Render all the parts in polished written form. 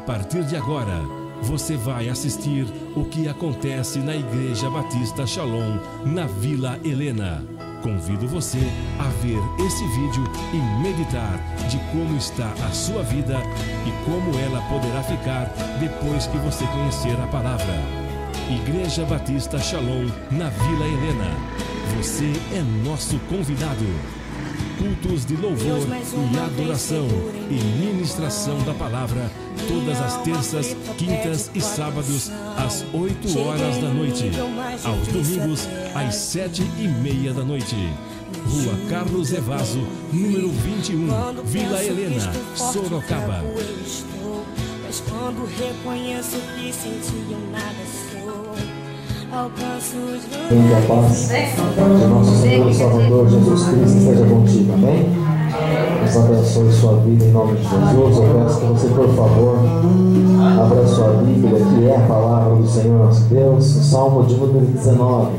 partir de agora, você vai assistir o que acontece na Igreja Batista Shalom, na Vila Helena. Convido você a ver esse vídeo e meditar de como está a sua vida e como ela poderá ficar depois que você conhecer a palavra. Igreja Batista Shalom, na Vila Helena. Você é nosso convidado. Cultos de louvor e adoração e ministração da palavra todas as terças, quintas e sábados às 8 horas da noite, aos domingos às 7:30 da noite. Rua Carlos Evaso, número 21, Vila Helena, Sorocaba. Mas quando reconheço que senti eu nada sou, alcanço os Venha a paz de nosso Senhor e Salvador Jesus Cristo esteja contigo, amém? Deus abençoe sua vida em nome de Jesus. Eu peço que você, por favor, abra sua Bíblia, que é a palavra do Senhor nosso Deus, o Salmo de número 19.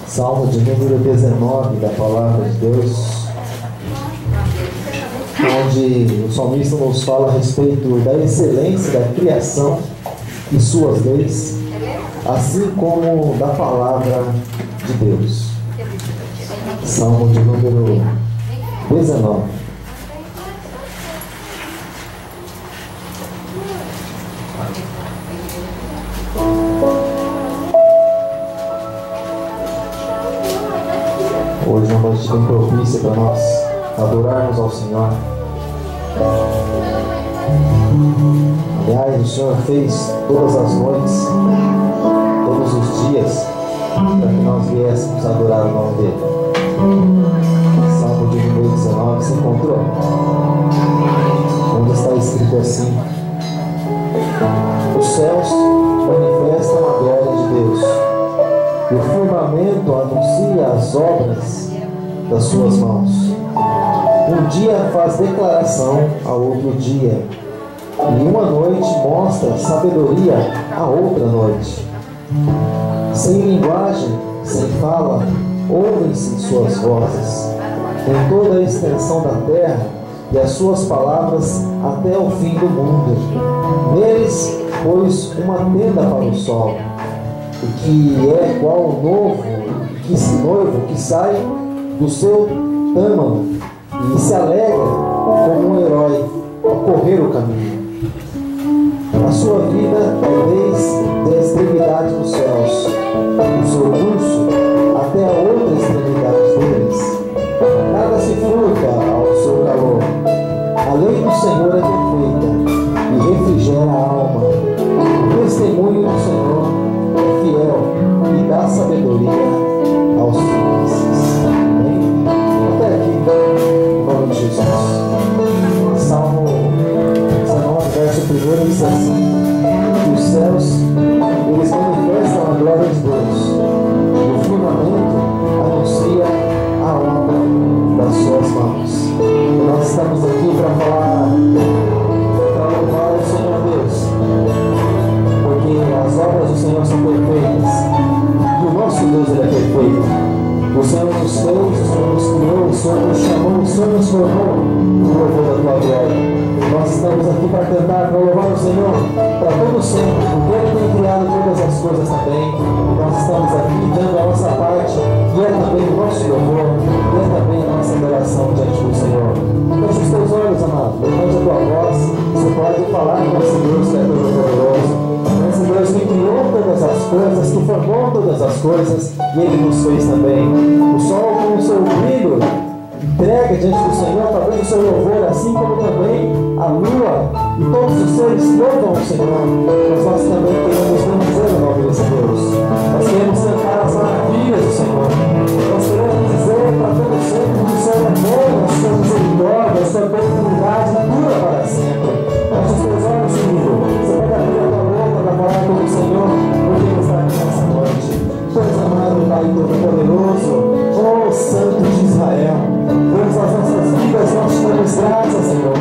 Salmo de número 19 da palavra de Deus, onde o salmista nos fala a respeito da excelência da criação e suas leis, assim como da palavra de Deus. Salmo de número 19. Hoje é uma noite bem propícia para nós adorarmos ao Senhor. Aliás, o Senhor fez todas as noites, todos os dias, para que nós viéssemos adorar o nome dele. Salmo de número 19, você encontrou? Onde está escrito assim: os céus manifestam a glória de Deus, e o firmamento anuncia as obras das suas mãos. Um dia faz declaração ao outro dia, e uma noite mostra sabedoria a outra noite. Sem linguagem, sem fala, ouvem-se suas vozes em toda a extensão da terra, e as suas palavras até o fim do mundo. Neles pôs uma tenda para o sol, o que é qual o noivo que sai do seu tâmano e se alegra como um herói ao correr o caminho. A sua vida é desde a extremidade dos céus, o seu curso até a outra extremidade deles. Nada se furta ao seu calor. A lei do Senhor é perfeita e refrigera a alma. O testemunho do Senhor é fiel e dá sabedoria aos simples. Amém? Até aqui, em nome de Jesus. Salmo 19, verso 1 diz assim: que os céus, eles manifestam a glória de Deus, e o firmamento anuncia a obra das suas mãos. E nós estamos aqui para falar, para louvar o Senhor Deus, porque as obras do Senhor são perfeitas, e o nosso Deus ele é perfeito. O Senhor nos fez, o Senhor nos criou, o Senhor nos chamou, o Senhor nos formou no louvor da tua glória. Nós estamos aqui para cantar, para louvar o Senhor para todo sempre, porque Ele tem criado todas as coisas também. E nós estamos aqui dando a nossa parte, e é também o nosso louvor, e é também a nossa adoração diante do Senhor. Feche os teus olhos, amado, levante a tua voz. Você pode falar com esse Deus que é todo poderoso, esse Deus que criou todas as coisas, que formou todas as coisas, e Ele nos fez também. O sol com o seu brilho entrega diante do Senhor, talvez o seu louvor, assim como também a lua e todos os seres louvam o Senhor. Mas nós também queremos bendizer o nome desse Deus. Nós queremos cantar as maravilhas do Senhor. Nós queremos dizer para todo sempre que o Senhor é bom, a sua misericórdia, a sua benignidade dura para sempre. Feche os teus olhos, querido. Você pode abrir a tua boca para falar com o Senhor, porque Ele está aqui nessa noite. Deus amado, Pai Todo-Poderoso, ó Santo de Israel, Deus, as nossas vidas nós te damos graças, Senhor.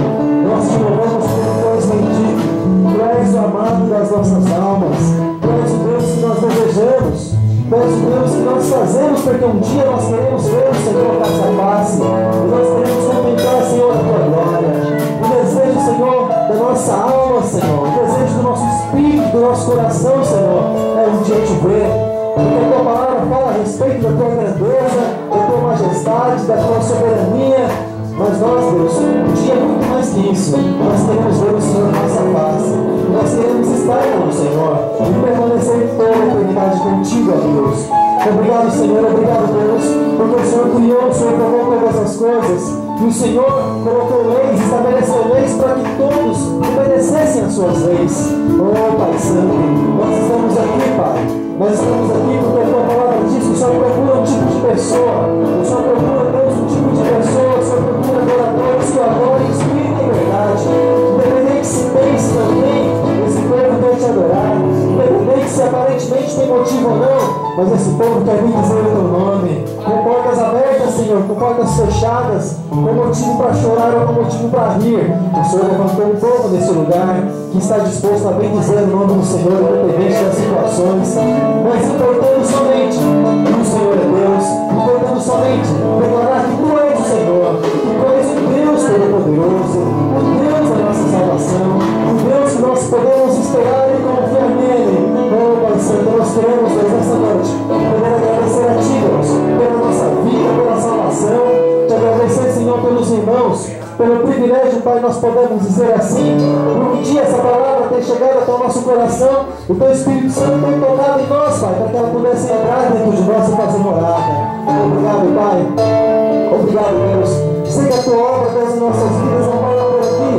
Nós te louvamos por Deus bendito. Tu és o amado das nossas almas. Tu és o Deus que nós desejamos. Tu és o Deus que nós fazemos, porque um dia nós queremos ver o Senhor face a face. E nós queremos contemplar, Senhor, a tua glória. O desejo, Senhor, da nossa alma, Senhor, o desejo do nosso espírito, do nosso coração, Senhor, é um dia te ver. Porque a tua palavra fala a respeito da tua grandeza, da tua majestade, da tua soberania. Mas nós, Deus, um dia muito mais que isso, nós queremos ver o Senhor face a face. Nós queremos estar com o Senhor e permanecer toda a eternidade contigo, ó Deus. Obrigado, Senhor, obrigado, Deus, porque o Senhor criou, o Senhor provou todas as coisas. E o Senhor colocou leis, estabeleceu leis para que todos obedecessem às suas leis. Oh, Pai Santo, nós estamos aqui, Pai. Nós estamos aqui porque a tua palavra diz que o Senhor procura um tipo de pessoa. O Senhor procura, Deus, um tipo de pessoa. O Senhor procura adoradores que adorem em espírito e verdade. Independente se tem, se não tem, esse povo quer te adorar. Independente se aparentemente tem motivo ou não, mas esse povo quer vir dizer o teu nome. Com portas abertas, Senhor, com portas fechadas, com motivo para chorar ou com motivo para rir. O Senhor levantou um povo nesse lugar que está disposto a bem dizer o nome do Senhor, independente das situações. Mas importando somente que o Senhor é Deus, importando somente declarar que tu és o Senhor, que tu és o Deus Todo-Poderoso, o Deus da nossa salvação, o Deus que nós podemos esperar e confiar nele. Oh, Pai Santo, nós queremos, Deus, nessa noite, poder agradecer a Ti, Deus, pela nossa vida, pela salvação, te agradecer, Senhor, pelos irmãos, pelo privilégio, Pai, nós podemos dizer assim, por um dia essa palavra tem chegado até o nosso coração, o Teu Espírito Santo tem tocado em nós, Pai, para que ela pudesse entrar dentro de nós e fazer morada. Obrigado, Pai. Obrigado, Deus. Sei que a Tua obra, Deus, em nossas vidas não para por aqui,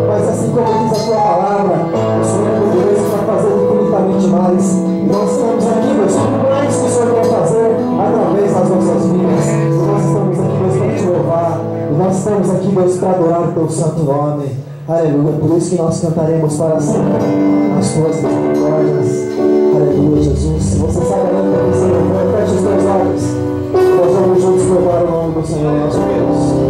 mas assim como diz a Tua palavra, o Senhor é poderoso para fazer infinitamente mais. E nós estamos aqui, Deus, por mais que o Senhor quer fazer através das nossas vidas. E nós estamos aqui, Deus, para Te louvar. E nós estamos aqui, Deus, para adorar o Teu santo nome. Aleluia. Por isso que nós cantaremos para sempre as Tuas misericórdias. Aleluia, Jesus. Se você sabe a letra desse louvor, feche os teus olhos. Nós vamos juntos louvar o nome do Senhor nosso Deus.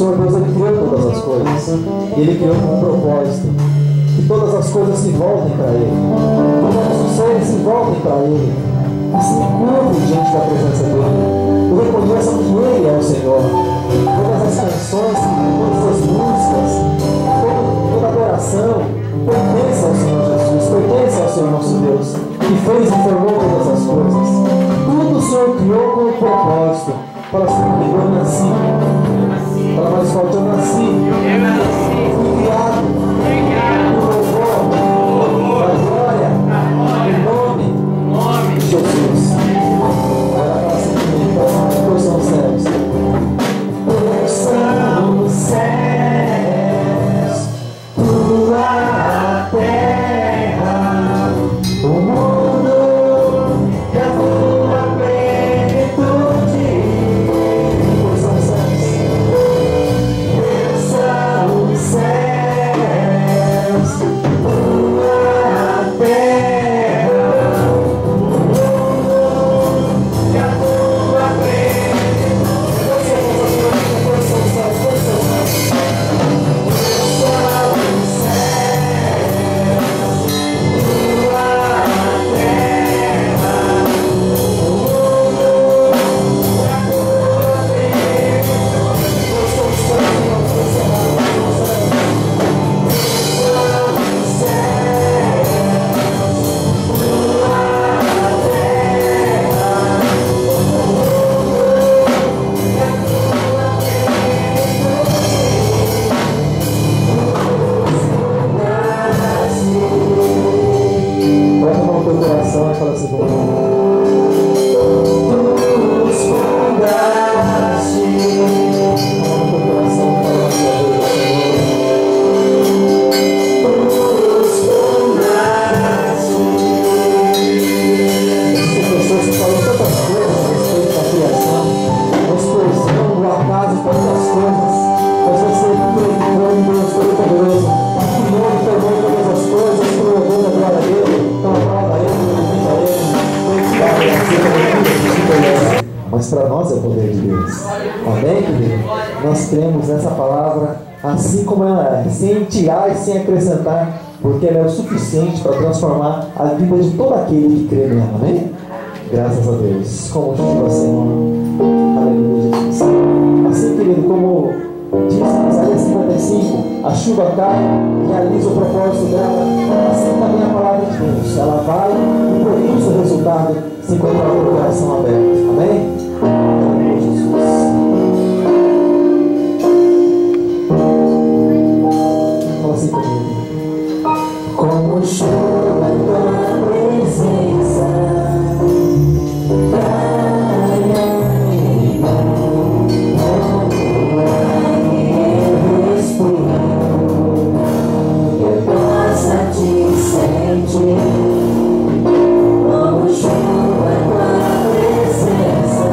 Senhor Deus, Ele criou todas as coisas. E Ele criou com um propósito. Que todas as coisas se voltem para Ele. Que todos os seres se voltem para Ele. E se curvem diante da presença dEle. E reconheçam que Ele é o Senhor. Todas as canções, todas as músicas, toda adoração pertence ao Senhor Jesus, pertence ao Senhor nosso Deus, que fez e formou todas as coisas. Tudo o Senhor criou com um propósito. Fala assim comigo, eu nasci. Fala mais forte, eu nasci. Fui criado. O louvor, a glória, em nome de Jesus. Agora fala assim comigo, pois são os céus. Pois são os céus, tua terra, o mundo e a tua plenitude. Pois são os céus, tua terra, o mundo e a tua plenitude. Pois são os céus, pois são os céus. Coração e fala assim comigo. Tu nos fundaste. Coloca o teu coração e fala assim a Deus, Senhor. Tu nos fundaste. Existem pessoas que falam tantas coisas a respeito da criação, da explosão, do acaso, tantas coisas. Mas você acreditou em Deus Todo-Poderoso, que criou e formou todas as coisas, por louvor da glória dele. Então aplauda ele. Mas para nós é o poder de Deus. Amém, querido? Nós cremos nessa palavra assim como ela é, sem tirar e sem acrescentar, porque ela é o suficiente para transformar a vida de todo aquele que crê nela. Amém? Graças a Deus. Como diz Senhor. Aleluia, Jesus. Assim, querido, como diz em Isaías 55, a chuva cai e realiza o propósito dela. Assim também a palavra de Deus. Ela vai e produz o resultado se encontrar com o coração aberto. Amém? Aleluia, Jesus. Fala assim comigo. Como chuva tua presença, praia em mão, eu possa te sentir. Como chuva tua presença,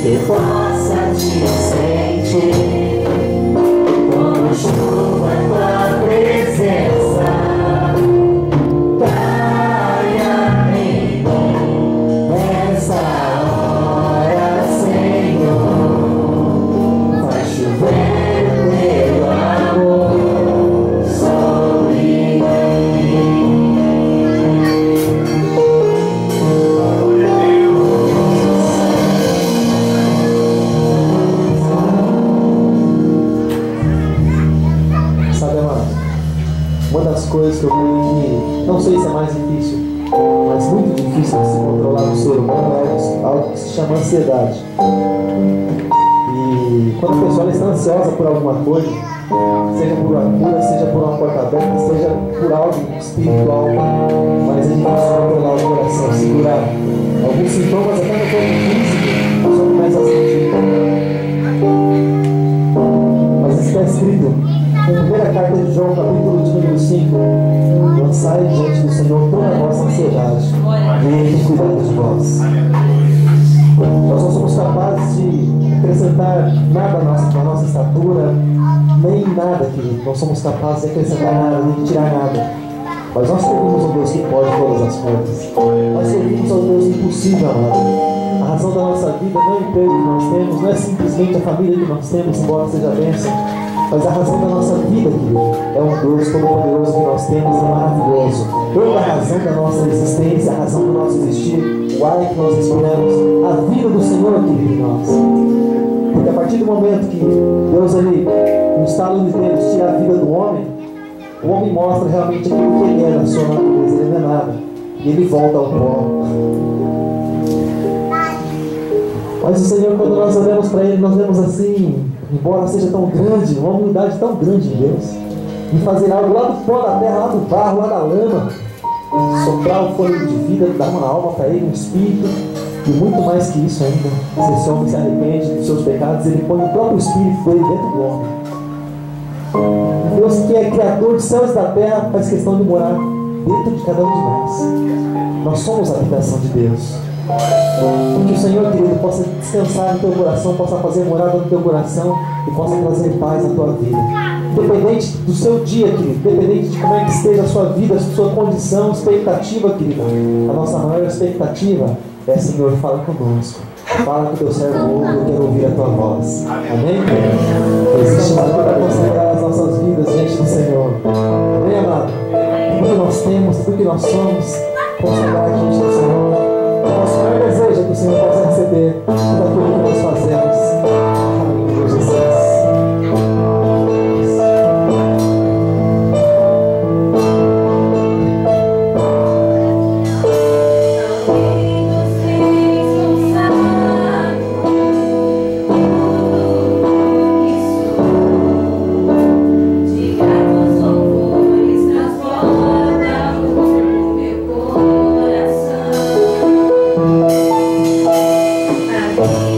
eu possa te sentir como chuva tua presença caia em mim nessa hora, Senhor. Faz chover teu amor sobre coisas que eu creio que, não sei se é mais difícil, mas muito difícil de se controlar no ser humano é algo que se chama ansiedade. E quando a pessoa está ansiosa por alguma coisa, seja por uma cura, seja por uma porta aberta, seja por algo espiritual, mas a gente precisa controlar o coração, segurar alguns sintomas até no corpo físico, nós vamos mais a sentir. Mas isso está escrito na primeira carta de João, capítulo de número 5, lançai diante do Senhor toda a vossa ansiedade, e Ele tem cuidado de vós. Nós não somos capazes de acrescentar nada na nossa estatura, nem nada, querido. Não somos capazes de acrescentar nada, nem de tirar nada. Mas nós servimos ao Deus que pode todas as coisas. Nós servimos ao Deus impossível, amado. A razão da nossa vida não é o emprego que nós temos, não é simplesmente a família que nós temos, embora seja bênção. Mas a razão da nossa vida, querido, é um Deus todo-poderoso que nós temos, é maravilhoso. Toda a razão da nossa existência, a razão do nosso existir, o ar que nós respiramos, a vida do Senhor, querido, em nós. Porque a partir do momento que Deus, Ele, no estalo de Deus, tira a vida do homem, o homem mostra realmente aquilo que ele é na sua natureza, ele não é nada. E ele volta ao pó. Mas o Senhor, quando nós olhamos para Ele, nós vemos assim, embora seja tão grande, uma humildade tão grande em Deus, de fazer algo lá do pó da terra, lá do barro, lá da lama, soprar o fôlego de vida, dar uma alma para Ele, um espírito, e muito mais que isso ainda. Se esse homem se arrepende dos seus pecados, Ele põe o próprio espírito dele dentro do homem. Deus, que é criador de céus e da terra, faz questão de morar dentro de cada um de nós. Nós somos a habitação de Deus. Que o Senhor, querido, possa descansar no teu coração, possa fazer morada no teu coração e possa trazer paz na tua vida. Independente do seu dia, querido, independente de como é que esteja a sua vida, a sua condição, expectativa, querido, a nossa maior expectativa é: Senhor, fala conosco. Fala que o teu servo ouve, eu quero ouvir a tua voz. Amém? Existe uma luta para consagrar as nossas vidas diante do Senhor. Amém, amado? Tudo que nós temos, tudo que nós somos, consagrar diante do Senhor. Nosso maior desejo é que o Senhor possa receber tudo aquilo que nós fazemos. Amém, Jesus. Amém.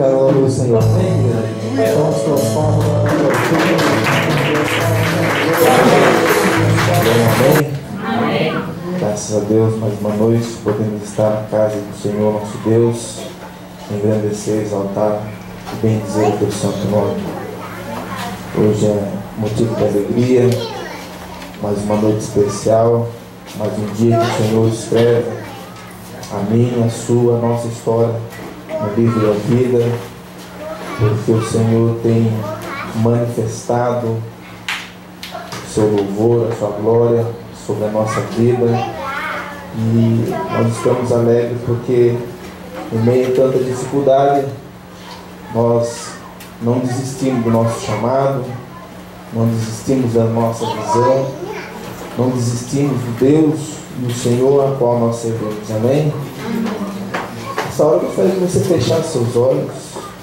glorificar o nome do Senhor. Amém? Então, estamos palmas para Amém? Amém. Graças a Deus, mais uma noite, podemos estar na casa do Senhor, nosso Deus, engrandecer, exaltar e bendizer o teu santo nome. Hoje é motivo de alegria, mais uma noite especial, mais um dia que o Senhor escreve a minha, a sua, a nossa história no livro da vida, porque o Senhor tem manifestado o seu louvor, a sua glória sobre a nossa vida, e nós estamos alegres porque em meio a tanta dificuldade nós não desistimos do nosso chamado, não desistimos da nossa visão, não desistimos do Deus e do Senhor a qual nós servimos. Amém? Nessa hora eu gostaria que você fechasse seus olhos,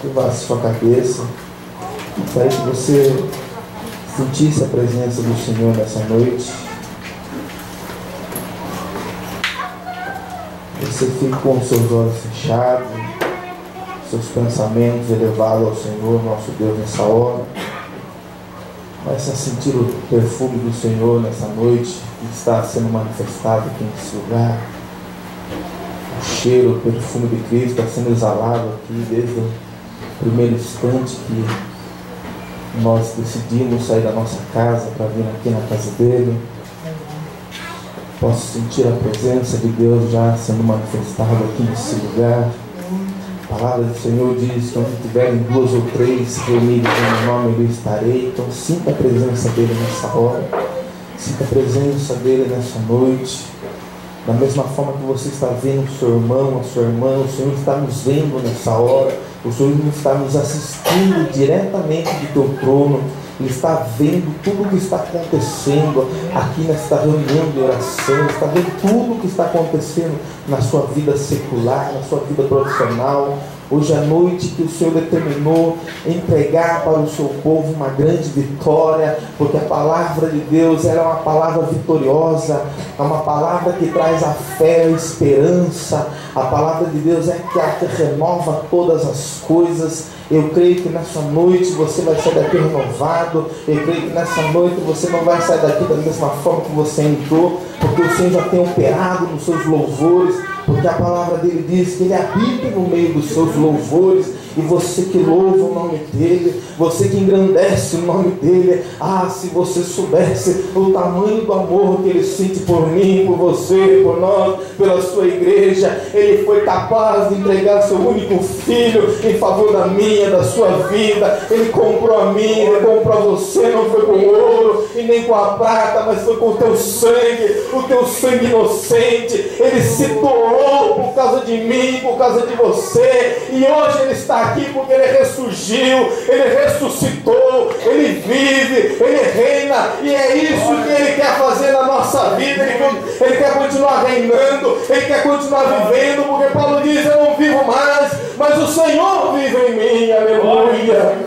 curvasse sua cabeça. Eu gostaria que você sentisse a presença do Senhor nessa noite. Você fique com os seus olhos fechados, seus pensamentos elevados ao Senhor, nosso Deus, nessa hora. Comece a sentir o perfume do Senhor nessa noite que está sendo manifestado aqui nesse lugar. O cheiro, o perfume de Cristo está sendo exalado aqui desde o primeiro instante que nós decidimos sair da nossa casa para vir aqui na casa dele. Posso sentir a presença de Deus já sendo manifestada aqui nesse lugar. A palavra do Senhor diz que onde tiverem 2 ou 3 reunidos em meu nome, eu estarei. Então sinta a presença dele nessa hora, sinta a presença dele nessa noite. Da mesma forma que você está vendo o seu irmão, a sua irmã, o Senhor está nos vendo nessa hora. O Senhor está nos assistindo diretamente do teu trono. Ele está vendo tudo o que está acontecendo aqui nesta reunião de oração. Ele está vendo tudo o que está acontecendo na sua vida secular, na sua vida profissional. Hoje à noite que o Senhor determinou entregar para o seu povo uma grande vitória, porque a palavra de Deus era uma palavra vitoriosa, é uma palavra que traz a fé, a esperança. A palavra de Deus é que renova todas as coisas. Eu creio que nessa noite você vai sair daqui renovado. Eu creio que nessa noite você não vai sair daqui da mesma forma que você entrou, porque o Senhor já tem operado nos seus louvores, porque a palavra dele diz que ele habita no meio dos seus louvores. E você que louva o nome dele, você que engrandece o nome dele, se você soubesse o tamanho do amor que ele sente por mim, por você, por nós, pela sua igreja. Ele foi capaz de entregar seu único filho em favor da minha, da sua vida. Ele comprou a mim, ele comprou a você, não foi com ouro e nem com a prata, mas foi com o teu sangue inocente. Ele se doou por causa de mim, por causa de você, e hoje ele está aqui porque ele ressurgiu, ele ressuscitou, ele vive, ele reina, e é isso que ele quer fazer na nossa vida. Ele quer continuar reinando, ele quer continuar vivendo, porque Paulo diz: eu não vivo mais, mas o Senhor vive em mim. Aleluia.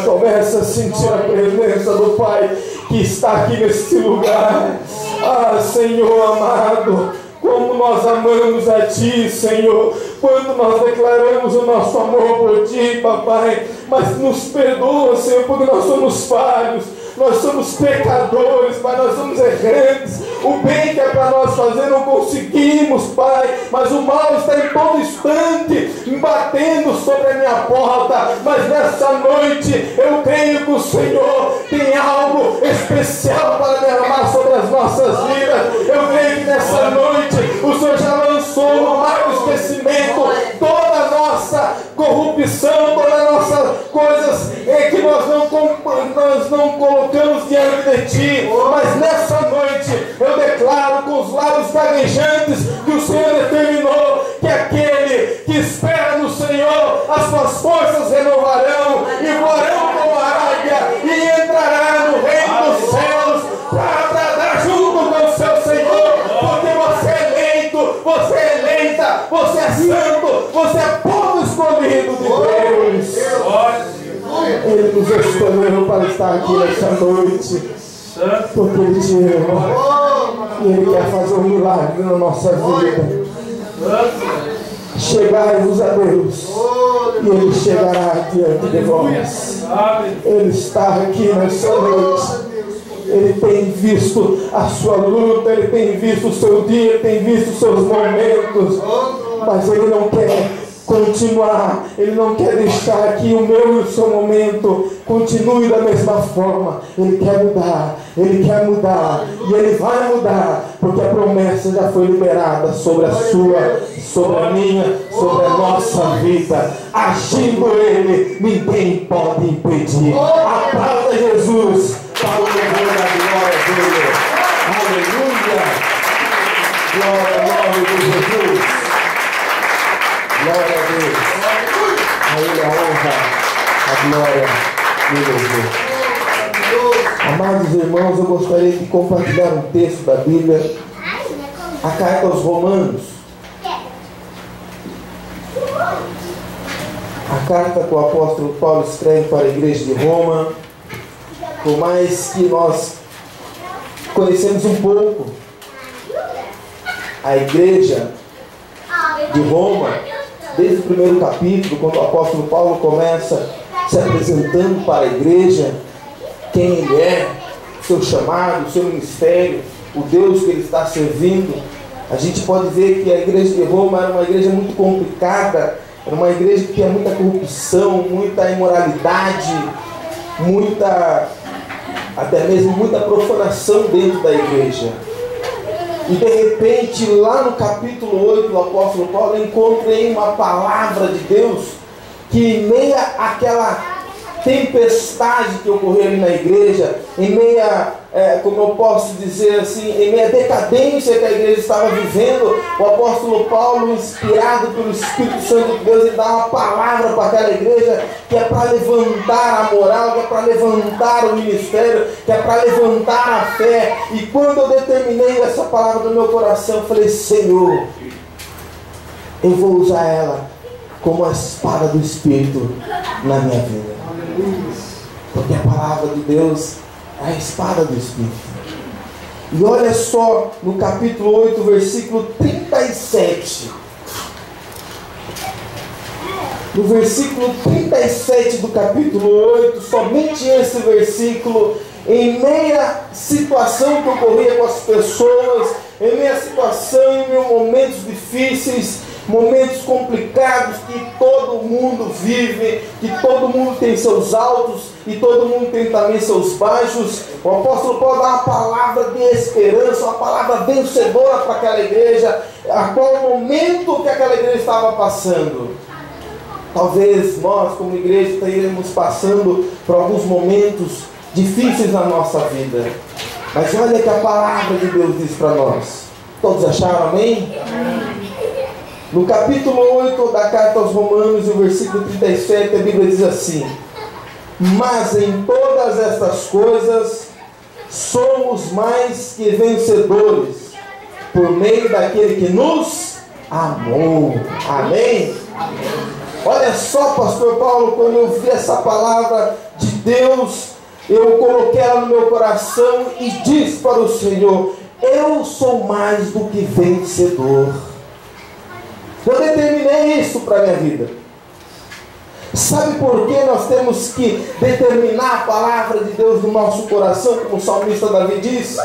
Começa a sentir a presença do Pai que está aqui neste lugar. Senhor amado, como nós amamos a Ti, Senhor, quando nós declaramos o nosso amor por Ti, Papai. Mas nos perdoa, Senhor, porque nós somos falhos, nós somos pecadores, Pai, nós somos errantes. O bem que é para nós fazer não conseguimos, Pai, mas o mal está em todo instante batendo sobre a minha porta. Mas nessa noite eu creio que o Senhor tem algo especial para derramar sobre as nossas vidas. Eu creio que nessa noite o Senhor já lançou no mar do esquecimento toda a nossa corrupção, todas as nossas coisas que nós não colocamos diante de Ti. Mas nessa noite eu declaro com os lábios gaguejantes que o Senhor determinou que aquele que espera no Senhor, as suas forças renovarão e voarão como a águia e entrará no reino dos céus para dar junto com o seu Senhor, porque você é eleito, você é eleita, você é santo, você é povo escolhido de Deus. Ele nos escolheu para estar aqui nessa noite, porque Ele te ama. E Ele quer fazer um milagre na nossa vida. Chegai-vos a Deus, e Ele chegará diante de vós. Ele está aqui nessa noite. Ele tem visto a sua luta, Ele tem visto o seu dia, Ele tem visto os seus momentos. Mas Ele não quer continuar, Ele não quer deixar que o meu e o seu momento continue da mesma forma. Ele quer mudar, Ele quer mudar, e Ele vai mudar, porque a promessa já foi liberada sobre a sua, sobre a minha, sobre a nossa vida. Agindo Ele, ninguém pode impedir. Aplauda Jesus para o louvor da glória dele. Aleluia! Glória ao nome de Jesus. Glória a Deus. A Ele a honra, a glória e o louvor. Amados irmãos, eu gostaria de compartilhar um texto da Bíblia, a carta aos Romanos. A carta que o apóstolo Paulo escreve para a igreja de Roma. Por mais que nós conhecemos um pouco a igreja de Roma, desde o primeiro capítulo, quando o apóstolo Paulo começa se apresentando para a igreja, quem ele é, seu chamado, seu ministério, o Deus que ele está servindo, a gente pode ver que a igreja de Roma era uma igreja muito complicada, era uma igreja que tinha muita corrupção, muita imoralidade, até mesmo muita profanação dentro da igreja. E de repente, lá no capítulo 8, o apóstolo Paulo encontra uma palavra de Deus que, em meio àquela tempestade que ocorreu ali na igreja, em meia, como eu posso dizer assim, em meia decadência que a igreja estava vivendo, o apóstolo Paulo, inspirado pelo Espírito Santo de Deus, ele dá uma palavra para aquela igreja que é para levantar a moral, que é para levantar o ministério, que é para levantar a fé. E quando eu determinei essa palavra no meu coração, eu falei: Senhor, eu vou usar ela como a espada do Espírito na minha vida. Porque a palavra de Deus é a espada do Espírito. E olha só no capítulo 8, versículo 37. No versículo 37 do capítulo 8, somente esse versículo, em meia situação que ocorria com as pessoas, em meia situação, em meio a momentos difíceis, momentos complicados que todo mundo vive, que todo mundo tem seus altos e todo mundo tem também seus baixos, o apóstolo Paulo dá uma palavra de esperança, uma palavra vencedora para aquela igreja, a qual o momento que aquela igreja estava passando. Talvez nós, como igreja, esteja passando por alguns momentos difíceis na nossa vida, mas olha que a palavra de Deus diz para nós. Todos acharam amém? No capítulo 8 da carta aos Romanos, no versículo 37, a Bíblia diz assim: mas em todas estas coisas somos mais que vencedores, por meio daquele que nos amou. Amém? Olha só, pastor Paulo, quando eu vi essa palavra de Deus, eu coloquei ela no meu coração e disse para o Senhor: eu sou mais do que vencedor. Eu determinei isso para a minha vida. Sabe por que nós temos que determinar a palavra de Deus no nosso coração, como o salmista Davi diz?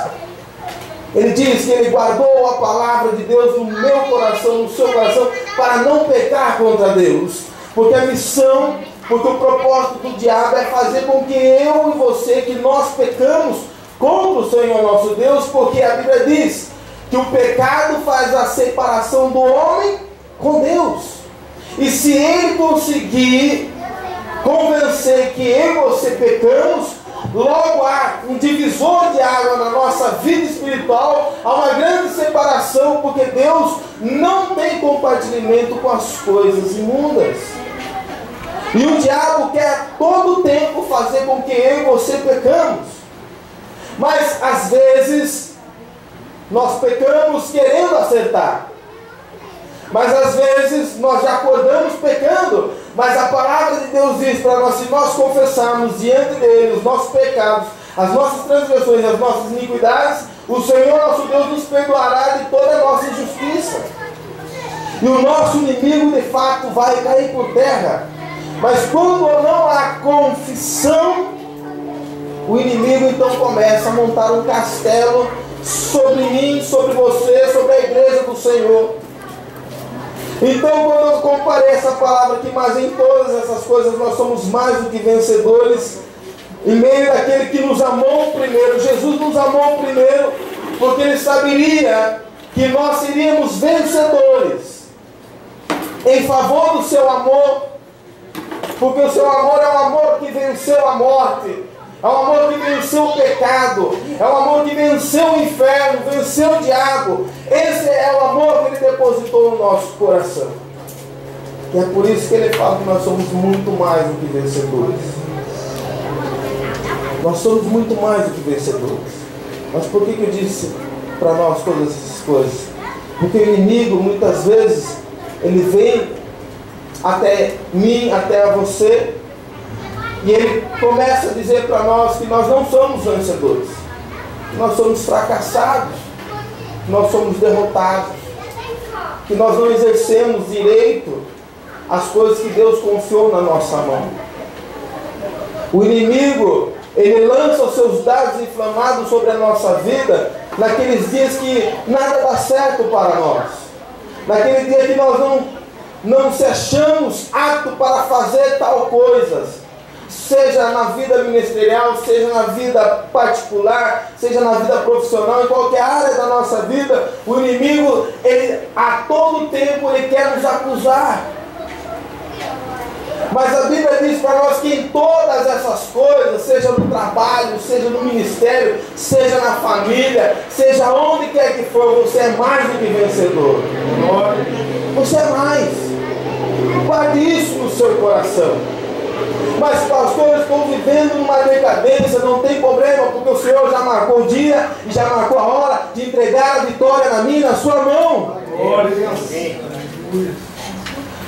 Ele diz que ele guardou a palavra de Deus no meu coração, no seu coração, para não pecar contra Deus. Porque a missão, porque o propósito do diabo é fazer com que eu e você, que nós pecamos contra o Senhor nosso Deus, porque a Bíblia diz que o pecado faz a separação do homem com Deus. E se ele conseguir convencer que eu e você pecamos, logo há um divisor de água na nossa vida espiritual, há uma grande separação, porque Deus não tem compartilhamento com as coisas imundas. E o diabo quer a todo tempo fazer com que eu e você pecamos. Mas às vezes nós pecamos querendo acertar. Mas às vezes nós já acordamos pecando, mas a palavra de Deus diz para nós: se nós confessarmos diante dele os nossos pecados, as nossas transgressões, as nossas iniquidades, o Senhor nosso Deus nos perdoará de toda a nossa injustiça. E o nosso inimigo de fato vai cair por terra. Mas quando não há confissão, o inimigo então começa a montar um castelo sobre mim, sobre você, sobre a igreja do Senhor. Então, quando eu comparei essa palavra aqui, mas em todas essas coisas nós somos mais do que vencedores, em meio daquele que nos amou primeiro. Jesus nos amou primeiro, porque Ele saberia que nós seríamos vencedores em favor do seu amor, porque o seu amor é um amor que venceu a morte, é um amor que venceu o pecado, é um amor que venceu o inferno, venceu o diabo. Esse é o amor que Ele depositou no nosso coração. E é por isso que Ele fala que nós somos muito mais do que vencedores. Nós somos muito mais do que vencedores. Mas por que eu disse para nós todas essas coisas? Porque o inimigo, muitas vezes, ele vem até mim, até você, e ele começa a dizer para nós que nós não somos vencedores, que nós somos fracassados, que nós somos derrotados, que nós não exercemos direito as coisas que Deus confiou na nossa mão. O inimigo, ele lança os seus dardos inflamados sobre a nossa vida naqueles dias que nada dá certo para nós, naquele dia que nós não se achamos aptos para fazer tal coisas, seja na vida ministerial, seja na vida particular, seja na vida profissional, em qualquer área da nossa vida. O inimigo, ele, a todo tempo, ele quer nos acusar. Mas a Bíblia diz para nós que em todas essas coisas, seja no trabalho, seja no ministério, seja na família, seja onde quer que for, você é mais do que vencedor. Você é mais. Guarde isso no seu coração. Mas pastor, eu estou vivendo numa decadência, não tem problema, porque o Senhor já marcou o dia e já marcou a hora de entregar a vitória na minha e na sua mão.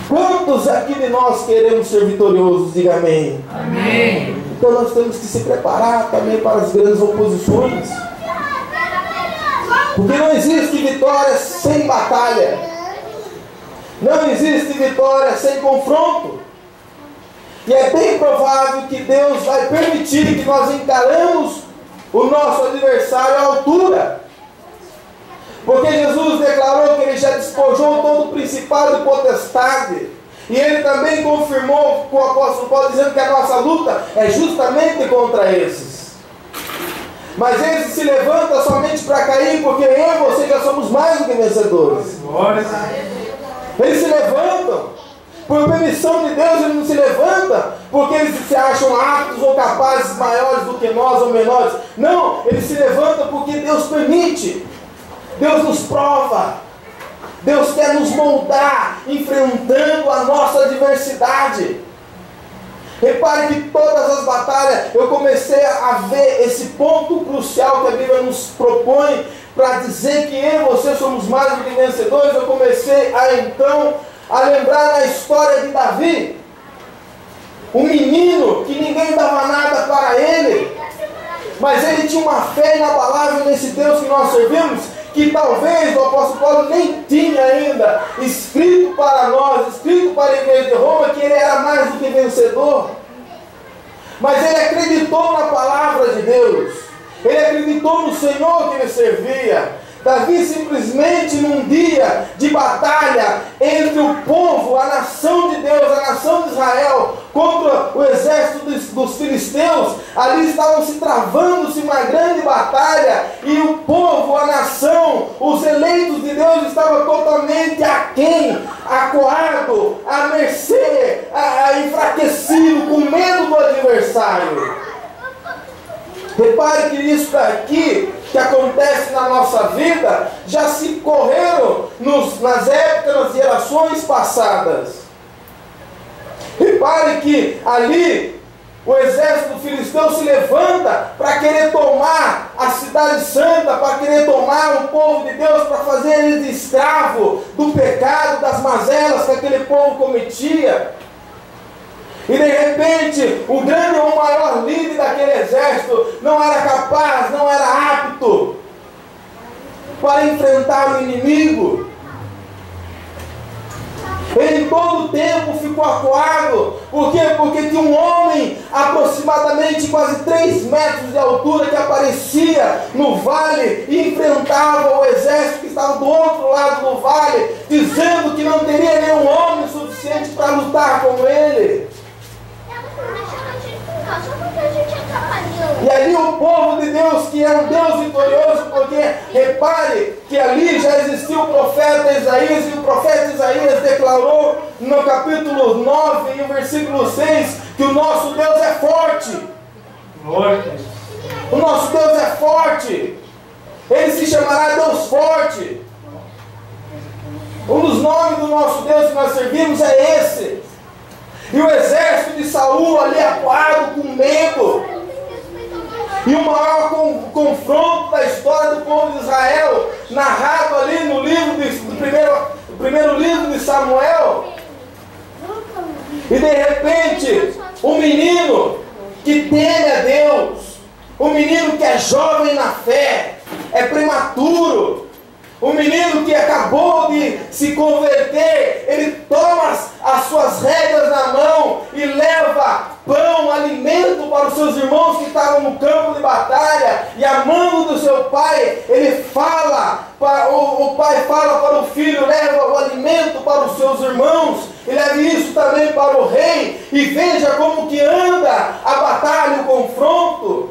Quantos aqui de nós queremos ser vitoriosos? Diga amém. Amém. Então nós temos que se preparar também para as grandes oposições. Porque não existe vitória sem batalha. Não existe vitória sem confronto. E é bem provável que Deus vai permitir que nós encaramos o nosso adversário à altura. Porque Jesus declarou que Ele já despojou todo o principado e potestade. E Ele também confirmou com o apóstolo Paulo, dizendo que a nossa luta é justamente contra esses. Mas eles se levantam somente para cair, porque eu e você já somos mais do que vencedores. Eles se levantam por permissão de Deus, eles não se levantam porque eles se acham aptos ou capazes, maiores do que nós ou menores. Não, eles se levantam porque Deus permite. Deus nos prova. Deus quer nos moldar, enfrentando a nossa adversidade. Repare que todas as batalhas, eu comecei a ver esse ponto crucial que a Bíblia nos propõe para dizer que eu e você somos mais do que vencedores. Eu comecei a lembrar da história de Davi, um menino que ninguém dava nada para ele, mas ele tinha uma fé inabalável nesse Deus que nós servimos, que talvez o apóstolo Paulo nem tinha ainda escrito para nós, escrito para a igreja de Roma, que ele era mais do que vencedor. Mas ele acreditou na palavra de Deus, ele acreditou no Senhor que ele servia. Davi simplesmente num dia de batalha entre o povo, a nação de Deus, a nação de Israel, contra o exército dos filisteus, ali estavam se travando-se uma grande batalha, e o povo, a nação, os eleitos de Deus estavam totalmente aquém, acuado, à mercê, enfraquecido, com medo do adversário. Repare que isso daqui que acontece na nossa vida já se correram nas épocas, nas gerações passadas. Repare que ali o exército filisteu se levanta para querer tomar a cidade santa, para querer tomar o povo de Deus, para fazer eles escravo do pecado, das mazelas que aquele povo cometia. E de repente, o grande ou maior líder daquele exército não era capaz, não era apto para enfrentar o inimigo. Ele todo o tempo ficou acuado. Por quê? Porque tinha um homem aproximadamente quase 3 metros de altura que aparecia no vale e enfrentava o exército que estava do outro lado do vale, dizendo que não teria nenhum homem suficiente para lutar com ele. E ali o povo de Deus, que é um Deus vitorioso, porque repare que ali já existia o profeta Isaías, e o profeta Isaías declarou no capítulo 9, e o versículo 6, que o nosso Deus é forte. O nosso Deus é forte. Ele se chamará Deus forte. Um dos nomes do nosso Deus que nós servimos é esse. E o exército de Saul ali acuado, com medo. E o maior confronto da história do povo de Israel, narrado ali no livro do primeiro livro de Samuel. E de repente, um menino que teme a Deus, um menino que é jovem na fé, é prematuro, um menino que acabou de se converter, ele toma as suas rédeas na mão e leva pão, alimento para os seus irmãos que estavam no campo de batalha, e a mão do seu pai, ele fala, o pai fala para o filho, leva o alimento para os seus irmãos, e leve isso também para o rei, e veja como que anda a batalha, o confronto.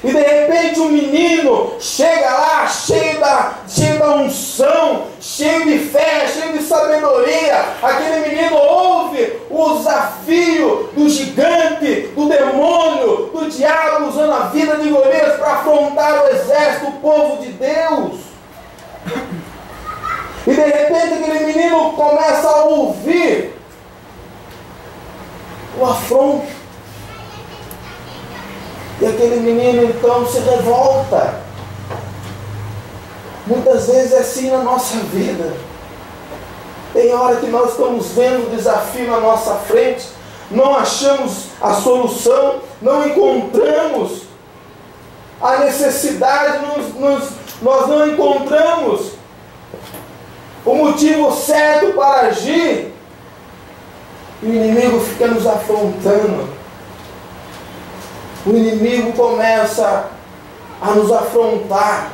E de repente um menino chega lá, cheio da unção, cheio de fé, cheio de sabedoria. Aquele menino ouve o desafio do gigante, do demônio, do diabo, usando a vida de Golias para afrontar o exército, o povo de Deus. E de repente aquele menino começa a ouvir o afronto. E aquele menino então se revolta. Muitas vezes é assim na nossa vida. Tem hora que nós estamos vendo o desafio na nossa frente, não achamos a solução, não encontramos a necessidade, nós não encontramos o motivo certo para agir, e o inimigo fica nos afrontando. O inimigo começa a nos afrontar.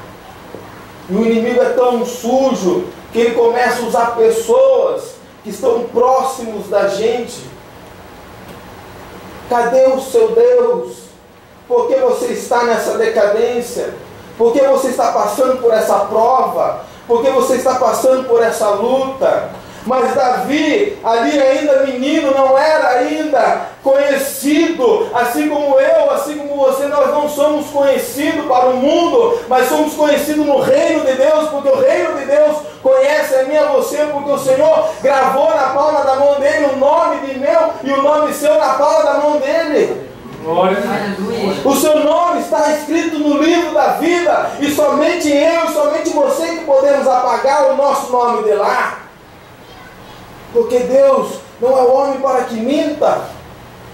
E o inimigo é tão sujo que ele começa a usar pessoas que estão próximos da gente. Cadê o seu Deus? Por que você está nessa decadência? Por que você está passando por essa prova? Por que você está passando por essa luta? Mas Davi, ali ainda menino, não era ainda conhecido, assim como eu, assim como você, nós não somos conhecidos para o mundo, mas somos conhecidos no reino de Deus, porque o reino de Deus conhece a mim e a você, porque o Senhor gravou na palma da mão dele o nome de meu e o nome seu na palma da mão dele. O seu nome está escrito no livro da vida, e somente eu e somente você que podemos apagar o nosso nome de lá. Porque Deus não é o homem para que minta,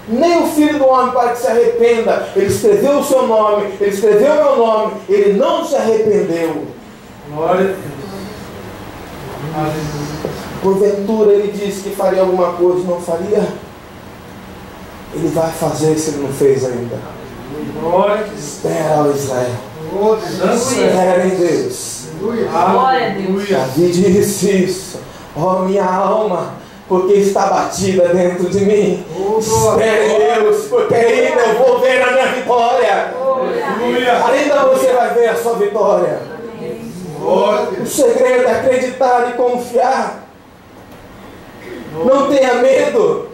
nem o filho do homem para que se arrependa. Ele escreveu o seu nome, ele escreveu o meu nome, ele não se arrependeu. Glória a Deus. Porventura ele disse que faria alguma coisa e não faria. Ele vai fazer se ele não fez ainda. Glória. Espera, ó Israel. Espera em Deus. Glória a Deus. Davi disse isso. Ó minha alma, porque está batida dentro de mim. Espere em Deus, porque ainda eu vou ver a minha vitória. Ainda você vai ver a sua vitória. O segredo é acreditar e confiar. Não tenha medo.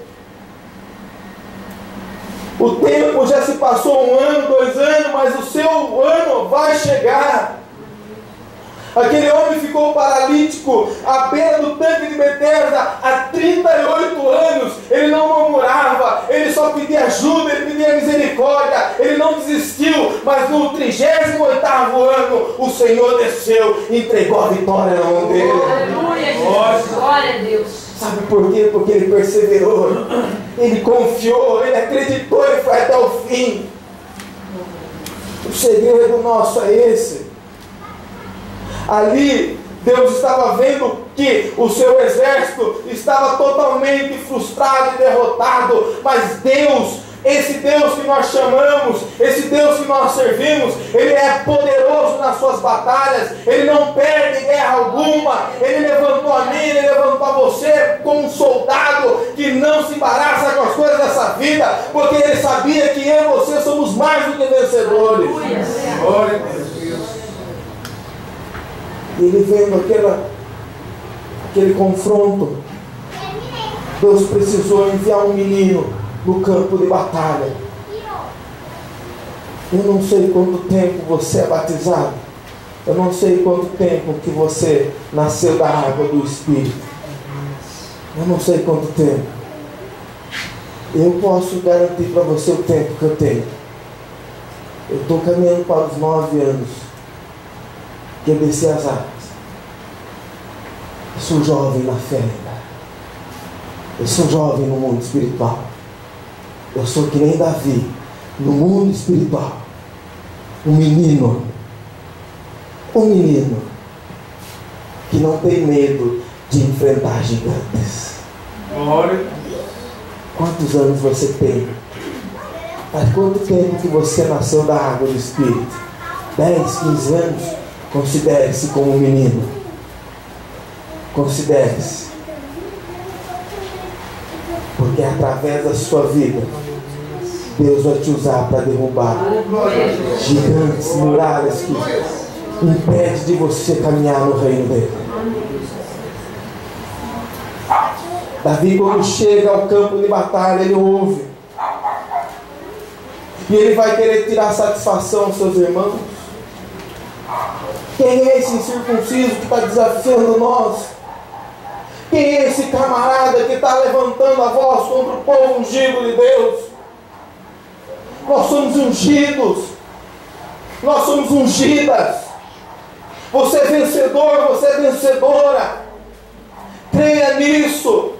O tempo já se passou 1 ano, 2 anos, mas o seu ano vai chegar. Aquele homem ficou paralítico à beira do tanque de Betesda há 38 anos. Ele não murmurava, ele só pedia ajuda, ele pedia misericórdia, ele não desistiu. Mas no 38º ano, o Senhor desceu e entregou a vitória na mão dele. Aleluia, glória a Deus. Sabe por quê? Porque ele perseverou, ele confiou, ele acreditou, ele foi até o fim. O segredo nosso é esse. Ali Deus estava vendo que o seu exército estava totalmente frustrado e derrotado, mas Deus, esse Deus que nós chamamos, esse Deus que nós servimos, Ele é poderoso nas suas batalhas, Ele não perde guerra alguma. Ele levantou a mim, Ele levantou a você como um soldado que não se embaraça com as coisas dessa vida, porque Ele sabia que eu e você somos mais do que vencedores. Glória a Deus. E Ele vendo aquele confronto, Deus precisou enviar um menino no campo de batalha. Eu não sei quanto tempo você é batizado, eu não sei quanto tempo que você nasceu da água do Espírito, eu não sei quanto tempo. Eu posso garantir para você o tempo que eu tenho. Eu estou caminhando para os 9 anos que eu desci as águas. Eu sou jovem na fé ainda. Eu sou jovem no mundo espiritual. Eu sou que nem Davi no mundo espiritual. Um menino que não tem medo de enfrentar gigantes. Glória. Quantos anos você tem? Faz quanto tempo que você nasceu da água do Espírito? 10, 15 anos? Considere-se como um menino. Considere-se. Porque através da sua vida, Deus vai te usar para derrubar gigantes, muralhas que impedem de você caminhar no reino dele. Davi, quando chega ao campo de batalha, ele ouve. E ele vai querer tirar satisfação aos seus irmãos. Quem é esse incircunciso que está desafiando nós? Quem é esse camarada que está levantando a voz contra o povo ungido de Deus? Nós somos ungidos. Nós somos ungidas. Você é vencedor, você é vencedora. Creia nisso.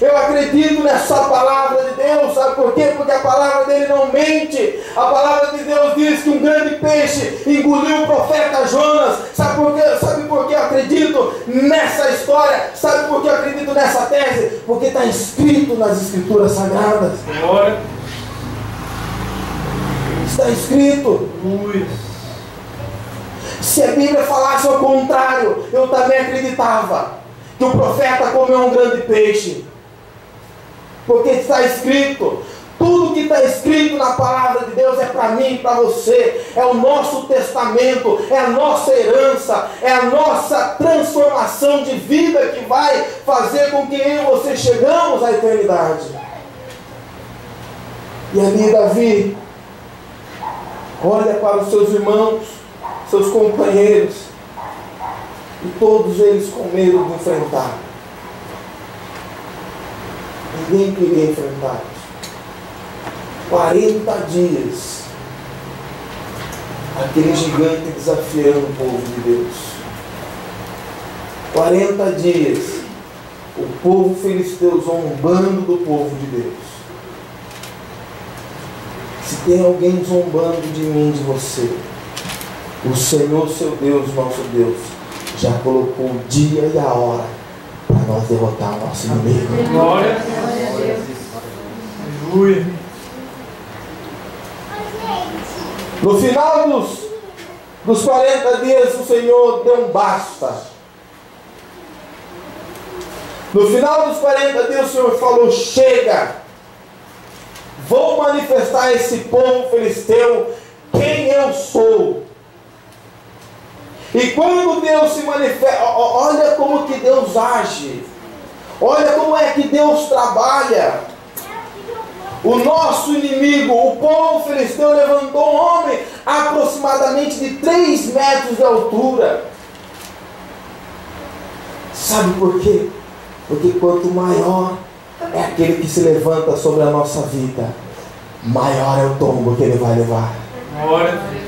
Eu acredito nessa palavra de Deus. Sabe por quê? Porque a palavra dele não mente. A palavra de Deus diz que um grande peixe engoliu o profeta Jonas. Sabe por quê? Sabe por que eu acredito nessa história? Sabe por que eu acredito nessa tese? Porque está escrito nas Escrituras Sagradas. Glória. Está escrito. Se a Bíblia falasse ao contrário, eu também acreditava que o profeta comeu um grande peixe. Porque está escrito. Tudo que está escrito na palavra de Deus é para mim e para você. É o nosso testamento, é a nossa herança, é a nossa transformação de vida que vai fazer com que eu e você chegamos à eternidade. E ali Davi olha para os seus irmãos, seus companheiros, e todos eles com medo de enfrentar. Ninguém queria enfrentar. 40 dias aquele gigante desafiando o povo de Deus. 40 dias o povo filisteu zombando do povo de Deus. Se tem alguém zombando de mim, de você, o Senhor, seu Deus, nosso Deus, já colocou o dia e a hora para nós derrotar o nosso inimigo. Glória a Deus. Aleluia. No final dos 40 dias, o Senhor deu um basta. No final dos 40 dias, o Senhor falou: chega, vou manifestar a esse povo filisteu quem eu sou. E quando Deus se manifesta, olha como que Deus age, olha como é que Deus trabalha. O nosso inimigo, o povo filisteu, levantou um homem aproximadamente de 3 metros de altura. Sabe por quê? Porque quanto maior é aquele que se levanta sobre a nossa vida, maior é o tombo que ele vai levar. Glória a Deus.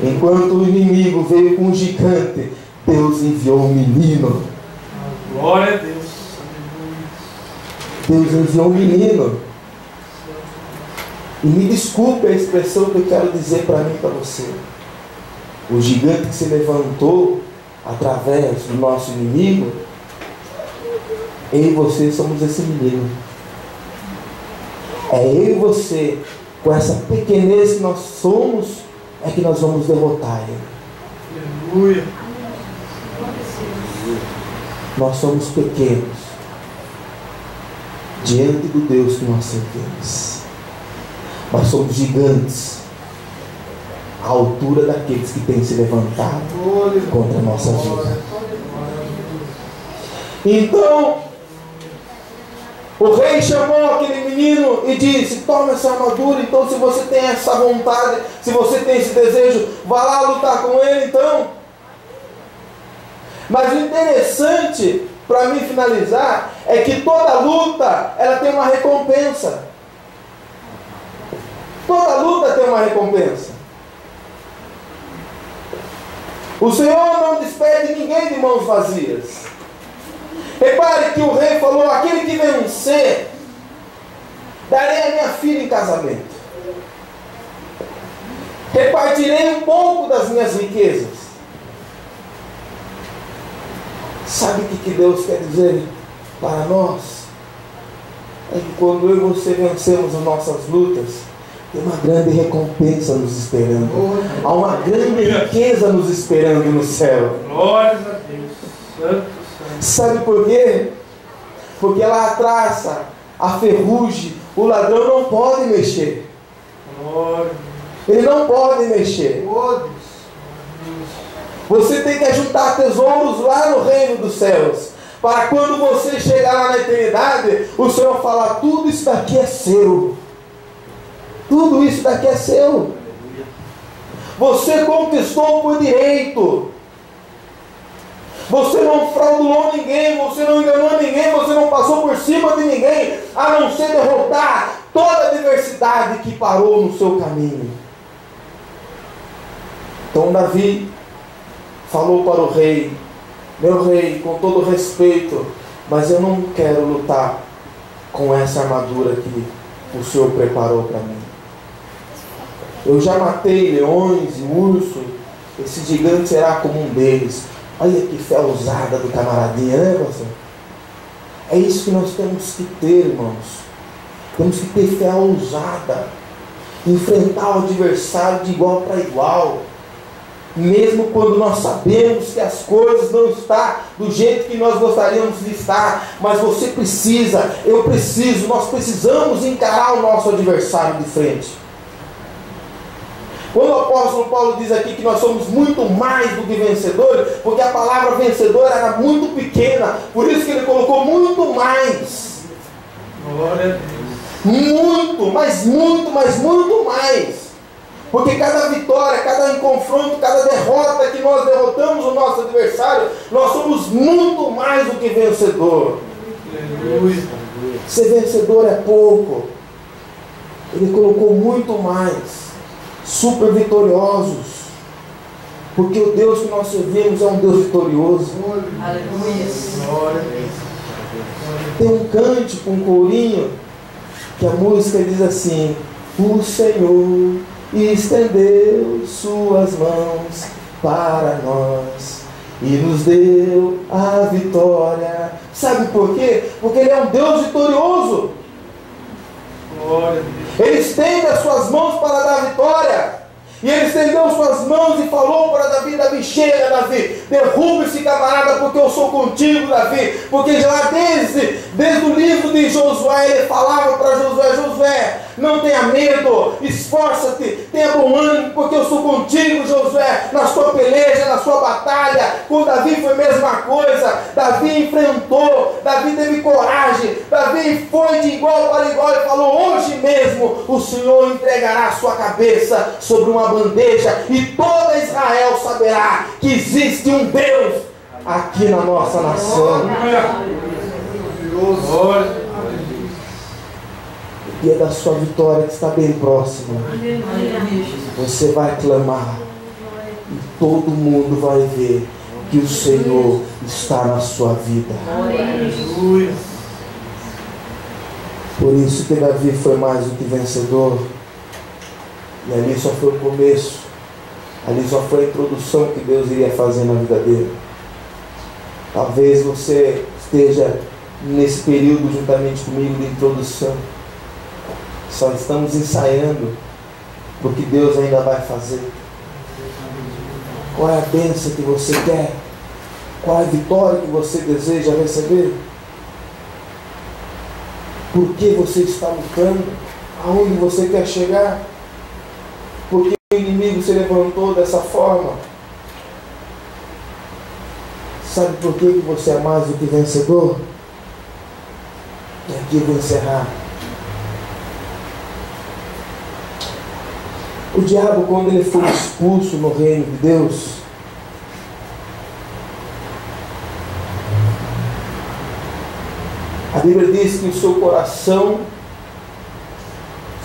Enquanto o inimigo veio com um gigante, Deus enviou um menino. Glória a Deus. Deus enviou um menino. E me desculpe a expressão que eu quero dizer para mim e para você. O gigante que se levantou através do nosso inimigo, eu e você somos esse inimigo. É eu e você, com essa pequenez que nós somos, é que nós vamos derrotar ele. Aleluia. Nós somos pequenos diante do Deus que nós servimos. Nós somos gigantes à altura daqueles que têm se levantado contra a nossa vida. Então, o rei chamou aquele menino e disse: toma essa armadura. Então, se você tem essa vontade, se você tem esse desejo, vá lá lutar com ele então. Mas o interessante, para mim finalizar, é que toda luta, ela tem uma recompensa. Toda luta tem uma recompensa. O Senhor não despede ninguém de mãos vazias. Repare que o rei falou: aquele que vencer, darei a minha filha em casamento, repartirei um pouco das minhas riquezas. Sabe o que Deus quer dizer para nós? É que quando eu e você vencemos as nossas lutas, tem uma grande recompensa nos esperando. Há uma grande riqueza nos esperando no céu. Glória a Deus. Santo. Sabe por quê? Porque lá a traça, a ferrugem, o ladrão não pode mexer. Ele não pode mexer. Você tem que juntar tesouros lá no reino dos céus, para quando você chegar lá na eternidade, o Senhor falar: tudo isso daqui é seu. Tudo isso daqui é seu. Você conquistou por direito. Você não fraudulou ninguém, você não enganou ninguém, você não passou por cima de ninguém, a não ser derrotar toda a adversidade que parou no seu caminho. Então Davi falou para o rei: meu rei, com todo respeito, mas eu não quero lutar com essa armadura que o Senhor preparou para mim. Eu já matei leões e ursos, esse gigante será como um deles. Olha que fé ousada do camaradinha, né, pastor? É isso que nós temos que ter, irmãos. Temos que ter fé ousada, enfrentar o adversário de igual para igual, mesmo quando nós sabemos que as coisas não estão do jeito que nós gostaríamos de estar. Mas você precisa, eu preciso, nós precisamos encarar o nosso adversário de frente. Quando o apóstolo Paulo diz aqui que nós somos muito mais do que vencedores, porque a palavra vencedor era muito pequena, por isso que ele colocou muito mais. Glória a Deus. Muito, mas muito mais. Porque cada vitória, cada confronto, cada derrota que nós derrotamos o nosso adversário, nós somos muito mais do que vencedor. Aleluia. Ser vencedor é pouco. Ele colocou muito mais. Super vitoriosos, porque o Deus que nós servimos é um Deus vitorioso. Aleluia. Tem um cântico, um corinho, que a música diz assim: o Senhor estendeu suas mãos para nós e nos deu a vitória. Sabe por quê? Porque Ele é um Deus vitorioso. Ele estende as suas mãos para dar vitória. E ele estendeu suas mãos e falou para Davi: Davi, chega, Davi, derruba esse camarada, porque eu sou contigo, Davi. Porque já desde o livro de Josué, ele falava para Josué: Josué, não tenha medo, esforça-te, tenha bom ânimo, porque eu sou contigo, Josué, na sua peleja, na sua batalha. Com Davi foi a mesma coisa. Davi enfrentou, Davi teve coragem, Davi foi de igual para igual e falou: hoje mesmo o Senhor entregará a sua cabeça sobre uma bandeja, e toda Israel saberá que existe um Deus aqui na nossa nação. O dia da sua vitória que está bem próximo. Você vai clamar e todo mundo vai ver que o Senhor está na sua vida. Por isso que Davi foi mais do que vencedor. E ali só foi o começo. Ali só foi a introdução que Deus iria fazer na vida dele. Talvez você esteja nesse período juntamente comigo de introdução. Só estamos ensaiando o que Deus ainda vai fazer. Qual é a bênção que você quer? Qual é a vitória que você deseja receber? Por que você está lutando? Aonde você quer chegar? Por que o inimigo se levantou dessa forma? Sabe por que você é mais do que vencedor? E aqui eu vou encerrar. O diabo, quando ele foi expulso no reino de Deus, a Bíblia diz que o seu coração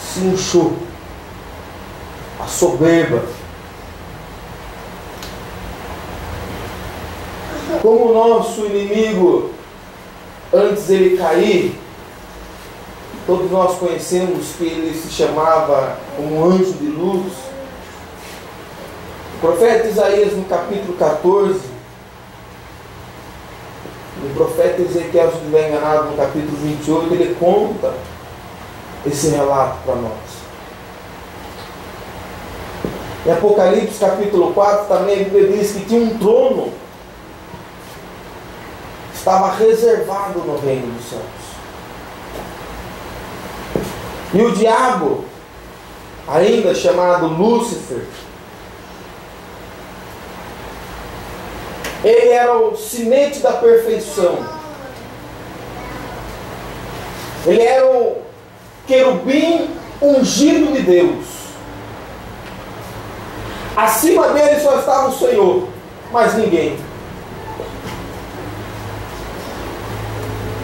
se inchou. A soberba. Como o nosso inimigo, antes dele cair, todos nós conhecemos que ele se chamava um anjo de luz. O profeta Isaías, no capítulo 14, o profeta Ezequiel, se não estiver enganado, no capítulo 28, ele conta esse relato para nós. Em Apocalipse, capítulo 4, também a Bíblia diz que tinha um trono, estava reservado no reino dos céus. E o diabo, ainda chamado Lúcifer, ele era o sinete da perfeição. Ele era o querubim ungido de Deus. Acima dele só estava o Senhor, mais ninguém.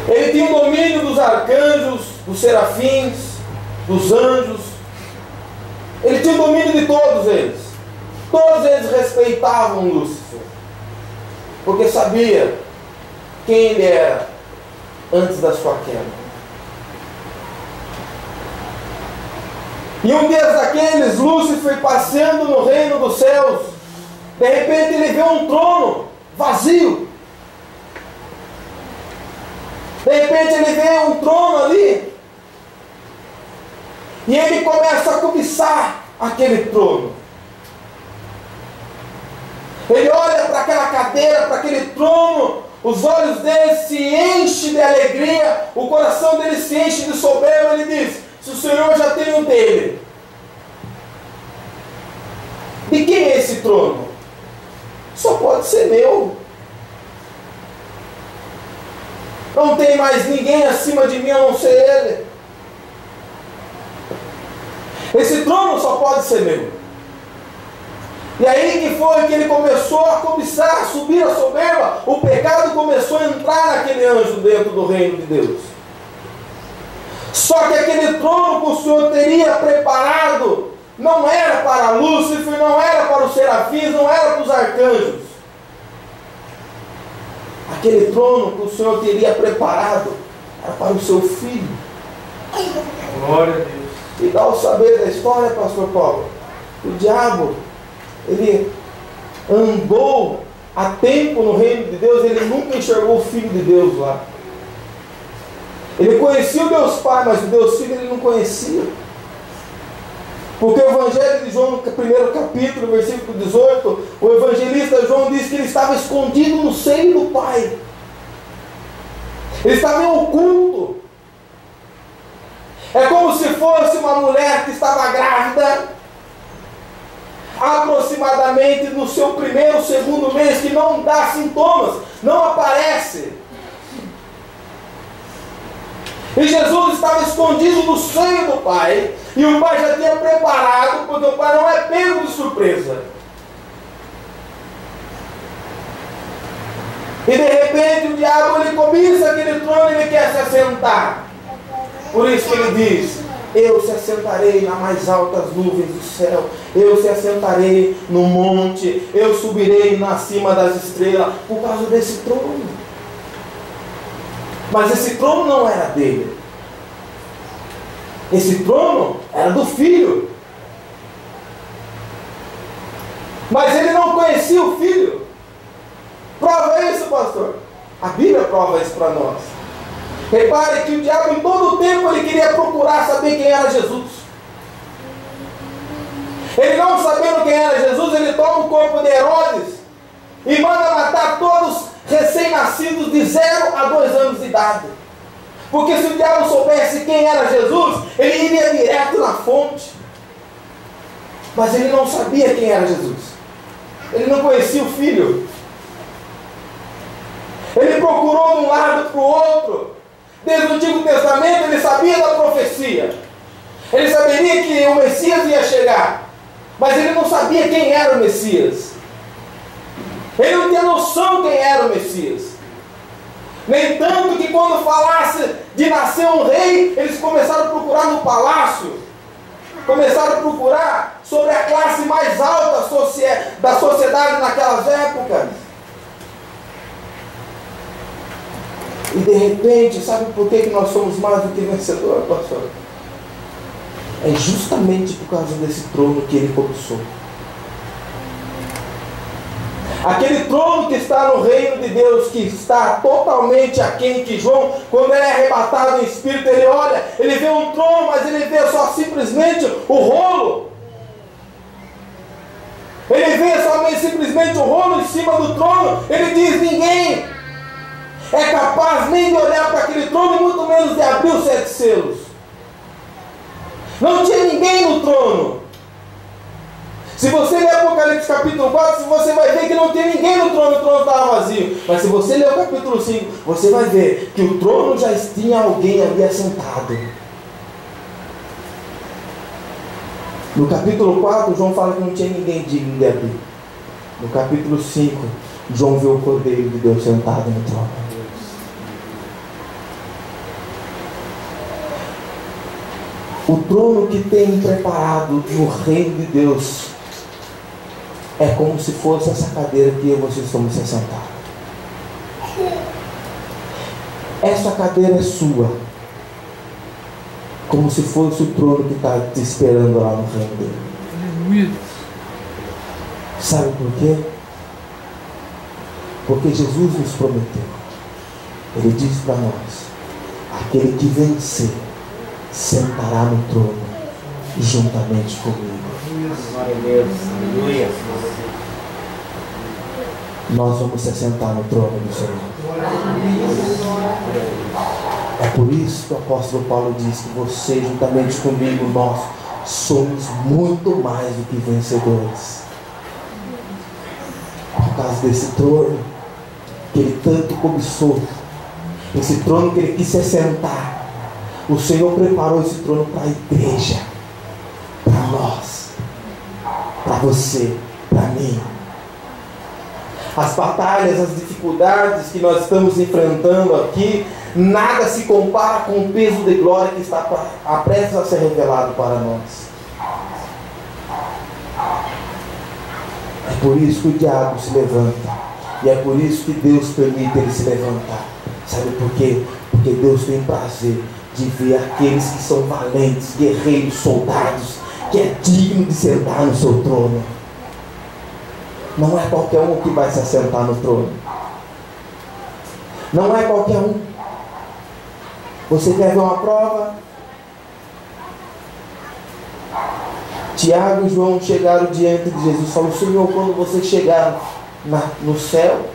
Ele tinha o domínio dos arcanjos, dos serafins, dos anjos. Ele tinha o domínio de todos eles. Todos eles respeitavam Lúcifer, porque sabia quem ele era antes da sua queda. E um dia daqueles, Lúcifer passeando no reino dos céus, de repente ele vê um trono vazio. De repente ele vê um trono ali, e ele começa a cobiçar aquele trono. Ele olha para aquela cadeira, para aquele trono, os olhos dele se enchem de alegria, o coração dele se enche de soberba. Ele diz: se o Senhor já tem um dele, de quem é esse trono? Só pode ser meu. Não tem mais ninguém acima de mim a não ser ele. Esse trono só pode ser meu. E aí que foi que ele começou a cobiçar, a subir a soberba. O pecado começou a entrar naquele anjo dentro do reino de Deus. Só que aquele trono que o Senhor teria preparado não era para Lúcifer, não era para os serafins, não era para os arcanjos. Aquele trono que o Senhor teria preparado era para o seu filho. Glória a Deus. E dá o saber da história, pastor Paulo. O diabo, ele andou há tempo no reino de Deus, ele nunca enxergou o Filho de Deus lá. Ele conhecia o Deus Pai, mas o Deus Filho ele não conhecia. Porque o Evangelho de João, no primeiro capítulo, versículo 18, o evangelista João diz que ele estava escondido no seio do Pai. Ele estava em oculto. É como se fosse uma mulher que estava grávida, aproximadamente no seu primeiro, segundo mês, que não dá sintomas, não aparece. E Jesus estava escondido no seio do Pai, e o Pai já tinha preparado, porque o Pai não é pego de surpresa. E de repente o diabo ele cobiça aquele trono e ele quer se assentar. Por isso que ele diz: eu se assentarei nas mais altas nuvens do céu, eu se assentarei no monte, eu subirei acima das estrelas, por causa desse trono. Mas esse trono não era dele. Esse trono era do filho. Mas ele não conhecia o filho. Prova isso, pastor. A Bíblia prova isso para nós. Repare que o diabo em todo o tempo ele queria procurar saber quem era Jesus. Ele não sabendo quem era Jesus, ele toma o corpo de Herodes e manda matar todos recém-nascidos de 0 a 2 anos de idade. Porque se o diabo soubesse quem era Jesus, ele iria direto na fonte. Mas ele não sabia quem era Jesus. Ele não conhecia o Filho. Ele procurou de um lado para o outro. Desde o Antigo Testamento ele sabia da profecia. Ele saberia que o Messias ia chegar. Mas ele não sabia quem era o Messias. Ele não tinha noção quem era o Messias. Nem tanto que quando falasse de nascer um rei, eles começaram a procurar no palácio. Começaram a procurar sobre a classe mais alta da sociedade naquelas épocas. E de repente, sabe por que nós somos mais do que vencedores, pastor? É justamente por causa desse trono que ele cobiçou. Aquele trono que está no reino de Deus, que está totalmente aquém, que João, quando ele é arrebatado em espírito, ele olha, ele vê um trono, mas ele vê só simplesmente o rolo. Ele vê somente simplesmente o rolo em cima do trono. Ele diz: ninguém é capaz nem de olhar para aquele trono, e muito menos de abrir os 7 selos. Não tinha ninguém no trono. Se você ler Apocalipse capítulo 4, você vai ver que não tem ninguém no trono estava vazio. Mas se você ler o capítulo 5, você vai ver que o trono já tinha alguém ali assentado. No capítulo 4, João fala que não tinha ninguém digno de abrir. No capítulo 5, João vê o Cordeiro de Deus sentado no trono. O trono que tem preparado no reino de Deus é como se fosse essa cadeira que eu e você estamos sentados. Essa cadeira é sua, como se fosse o trono que está te esperando lá no reino dele. Sabe por quê? Porque Jesus nos prometeu. Ele disse para nós: aquele que vencer sentará no trono juntamente comigo. Nós vamos se sentar no trono do Senhor. É por isso que o apóstolo Paulo diz que você, juntamente comigo, nós somos muito mais do que vencedores. Por causa desse trono que ele tanto cobiçou, esse trono que ele quis se sentar, o Senhor preparou esse trono para a igreja, para nós, para você, para mim. As batalhas, as dificuldades que nós estamos enfrentando aqui, nada se compara com o peso de glória que está prestes a ser revelado para nós. É por isso que o diabo se levanta, e é por isso que Deus permite ele se levantar. Sabe por quê? Porque Deus tem prazer de ver aqueles que são valentes, guerreiros, soldados, que é digno de sentar no seu trono. Não é qualquer um que vai se assentar no trono. Não é qualquer um. Você quer ver uma prova? Tiago e João chegaram diante de Jesus e falaram: Senhor, quando você chegar no céu,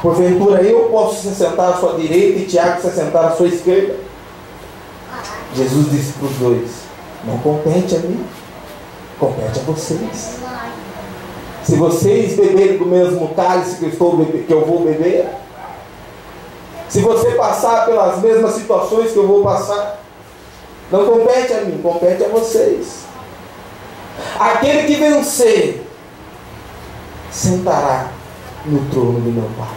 porventura eu posso se sentar à sua direita e Tiago se sentar à sua esquerda? Jesus disse para os dois: não compete a mim, compete a vocês. Se vocês beberem do mesmo cálice que eu vou beber, se você passar pelas mesmas situações que eu vou passar, não compete a mim, compete a vocês. Aquele que vencer sentará no trono do meu Pai.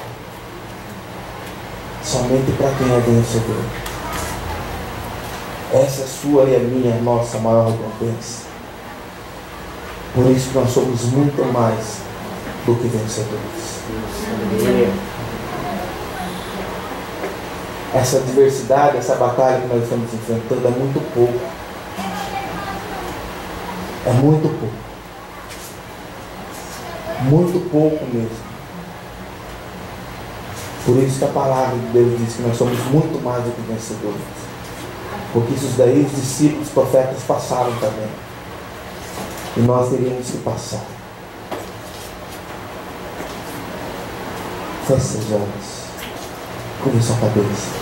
Somente para quem é vencedor. Essa é a sua e a minha, a nossa maior recompensa. Por isso nós somos muito mais do que vencedores. Essa adversidade, essa batalha que nós estamos enfrentando é muito pouco. É muito pouco. Muito pouco mesmo. Por isso que a palavra de Deus diz que nós somos muito mais do que vencedores. Porque isso daí os discípulos, os profetas passaram também. E nós teríamos que passar. Feche seus olhos. Curve sua cabeça.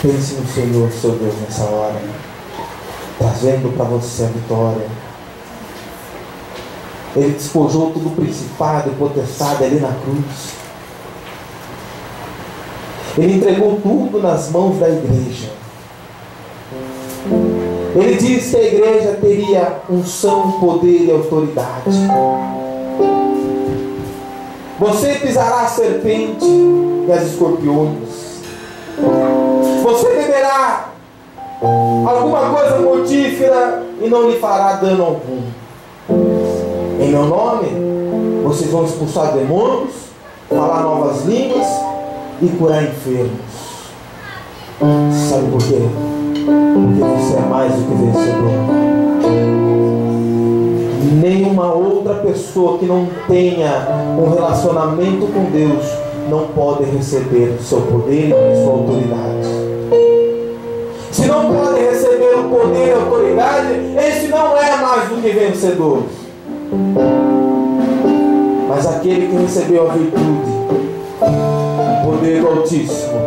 Pense no Senhor, seu Deus, nessa hora. Trazendo para você a vitória. Ele despojou todo o principado e potestade ali na cruz. Ele entregou tudo nas mãos da igreja. Ele disse que a igreja teria unção, poder e autoridade. Você pisará a serpente e as escorpiões. Você beberá alguma coisa mortífera e não lhe fará dano algum. Em meu nome, vocês vão expulsar demônios, falar novas línguas e curar enfermos. Sabe por quê? Porque você é mais do que vencedor. Nenhuma outra pessoa que não tenha um relacionamento com Deus não pode receber o seu poder e a sua autoridade. Se não pode receber o poder e a autoridade, esse não é mais do que vencedor. Mas aquele que recebeu a virtude, o poder do Altíssimo,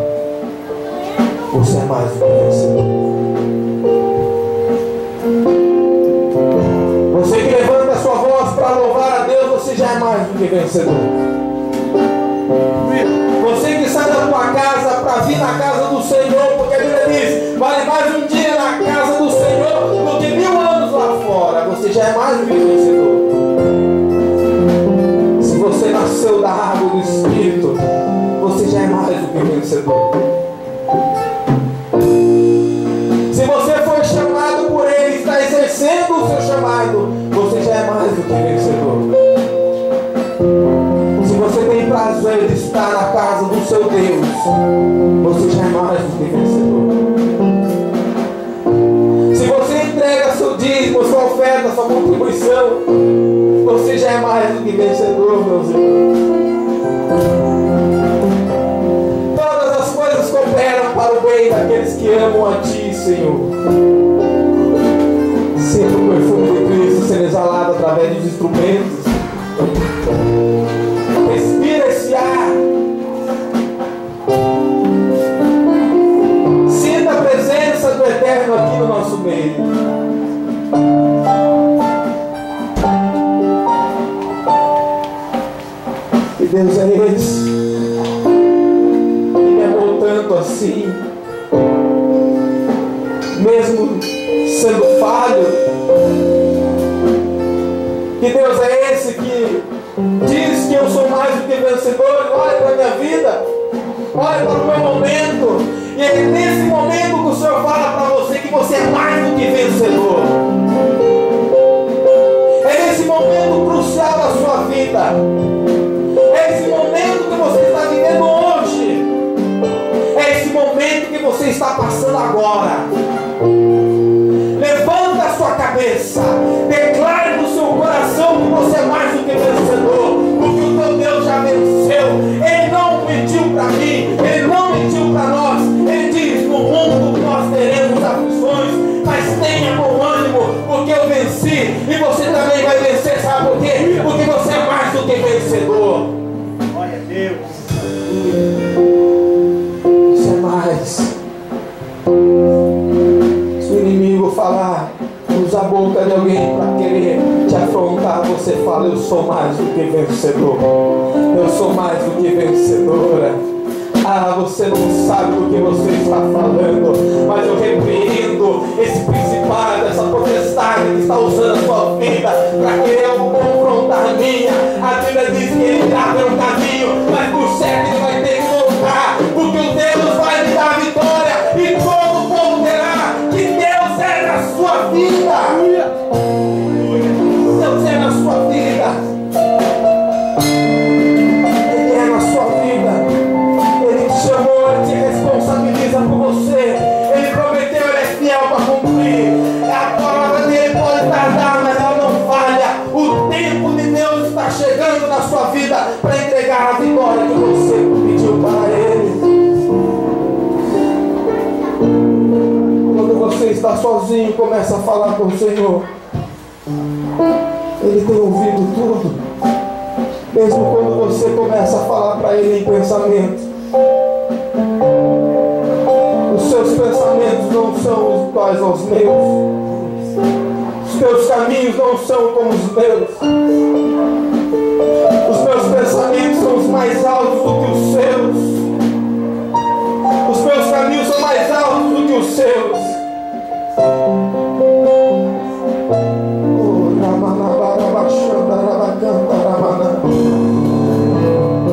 você é mais do que vencedor. Você que levanta a sua voz para louvar a Deus, você já é mais do que vencedor. Você que sai da tua casa para vir na casa do Senhor, porque a Bíblia diz, vale mais um dia na casa do Senhor do que 1000 anos lá fora. Você já é mais do que vencedor. Se você nasceu da água do Espírito, você já é mais do que vencedor. Se você foi chamado por Ele, está exercendo o seu chamado, você já é mais do que vencedor. Se você tem prazer de estar na casa do seu Deus, você já é mais do que vencedor. Se você entrega seu dízimo, sua oferta, sua contribuição, você já é mais do que vencedor, meus irmãos. Todas as coisas cooperam para o bem daqueles que amam a Ti, Senhor. Sinta o perfume de Cristo sendo exalado através dos instrumentos. Respira esse ar. Sinta a presença do Eterno aqui no nosso meio. Que Deus é esse que me amou tanto assim, mesmo sendo falho. Que Deus é esse que diz que eu sou mais do que vencedor. Olha para a minha vida, olha para o meu momento, e é nesse momento que o Senhor fala para você que você é mais do que vencedor. É nesse momento crucial da sua vida, é esse momento que você está vivendo hoje, é esse momento que você está passando agora. Levanta a sua cabeça, declare no seu coração que você é mais do que vencedor, porque o teu Deus já venceu. Ele não mentiu para mim, Ele não mentiu para nós. Ele diz, no mundo nós teremos aflições, mas tenha bom ânimo, porque eu venci, e você também vai vencer. Sabe por quê? Porque você é mais do que vencedor. Glória a Deus. Você é mais. Se o inimigo falar, usa a boca de alguém para querer te afrontar, você fala, eu sou mais do que vencedor. Eu sou mais do que vencedora. Ah, você não sabe do que você está falando, mas eu repreendo esse principado, essa potestade que está usando a sua vida para querer confrontar a minha. A Bíblia diz que ele irá pelo caminho, mas por certo ele vai ter que voltar, porque o Deus vai lhe dar a vitória e todo o povo terá que Deus é na sua vida. Deus é na sua vida. Ele é na sua vida. Ele te chamou, Ele te responsabiliza por você. Ele prometeu, Ele é fiel para cumprir. A palavra dele pode tardar, está sozinho, começa a falar com o Senhor. Ele tem ouvido tudo. Mesmo quando você começa a falar para Ele em pensamento. Os seus pensamentos não são iguais aos meus. Os teus caminhos não são como os meus. Os meus pensamentos são os mais altos do que os seus. Os meus caminhos são mais altos do que os seus.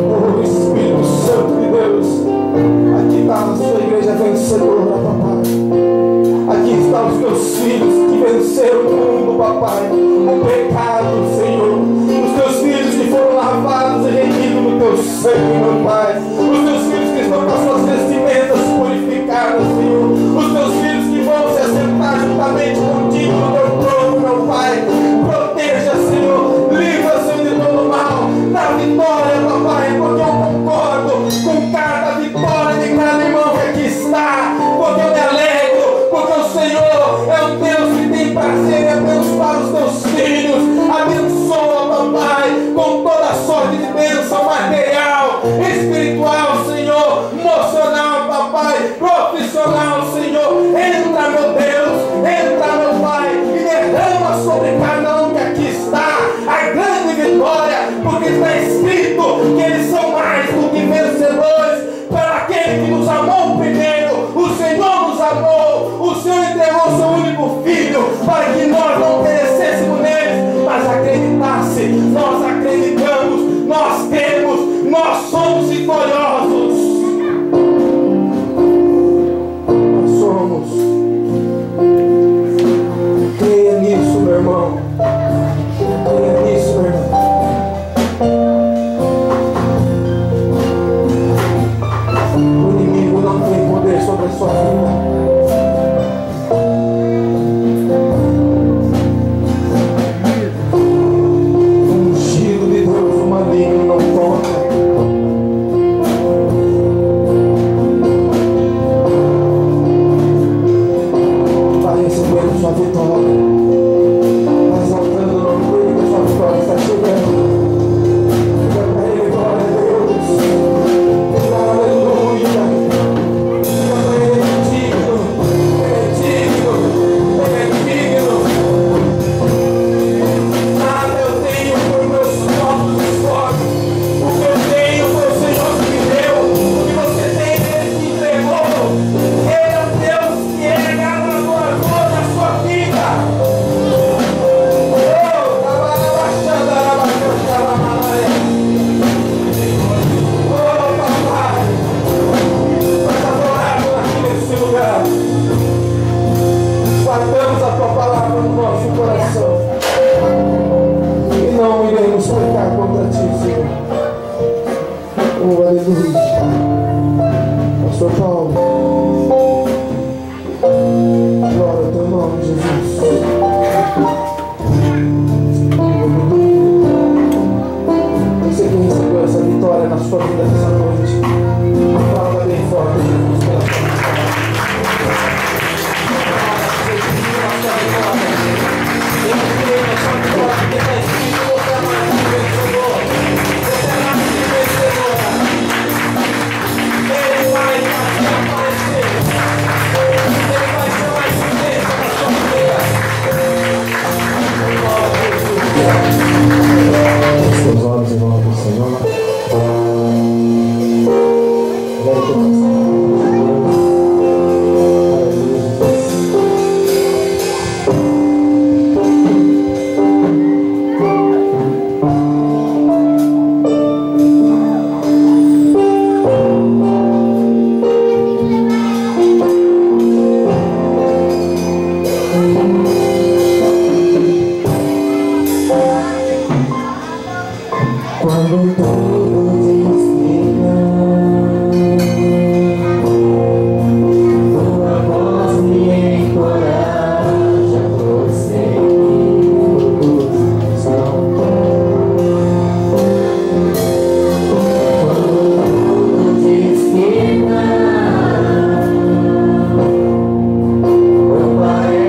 Oh, Espírito Santo de Deus, aqui está a sua igreja vencedora, papai. Aqui estão os teus filhos que venceram o mundo, papai, o pecado, Senhor. Os teus filhos que foram lavados e remidos no teu sangue, meu Pai. Os teus filhos que estão com as suas vestimentas purificadas, Senhor. Os teus filhos que vão se assentar juntamente contigo no teu trono, meu Pai. Proteja, Senhor. Livra, Senhor, de todo mal. Dá vitória, papai, porque eu concordo com cada vitória de cada irmão que aqui está. Porque eu me alegro, porque o Senhor é um Deus que tem prazer em abençoar os teus filhos. Abençoa, papai, com toda a sorte de bênção material, espiritual, Senhor, emocional, papai, profissional, Senhor. Entra, meu Deus, entra, meu Pai, e derrama sobre cada um que aqui está a grande vitória, porque está escrito que eles são mais do que vencedores para aquele que nos amou primeiro. O Senhor nos amou, o Senhor entregou seu único Filho para que nós não perecêssemos neles, mas acreditasse. Nós acreditamos, nós temos, nós somos vitoriosos. Nós somos. Creia nisso, meu irmão. Creia nisso, meu irmão. O inimigo não tem poder sobre a sua vida. Ungido de Deus, o maligno não toca. Vai recebendo sua vitória. Vai exaltando o nome dele, que a sua vitória está chegando. Diga para ele, glória a Deus. Aleluia. Diga para ele, ele é digno. Ele é digno. Ele é digno. Nada eu tenho por meus próprios esforços. O que eu tenho foi o Senhor que me deu. O que você tem, Ele te entregou. Ele é o Deus que é galardoador da sua vida. Guardamos a tua palavra no nosso coração e não iremos pecar contra ti, Senhor. Oh, aleluia. Pastor Paulo, glória ao teu nome, Jesus. Você que recebeu essa vitória na sua vida nessa noite, aplauda bem forte, Jesus, pela sua vitória. Seus olhos em nome do Senhor. Quando tudo desfina, tua voz me encoraja a prosseguir. Quando tudo desfina, o Pai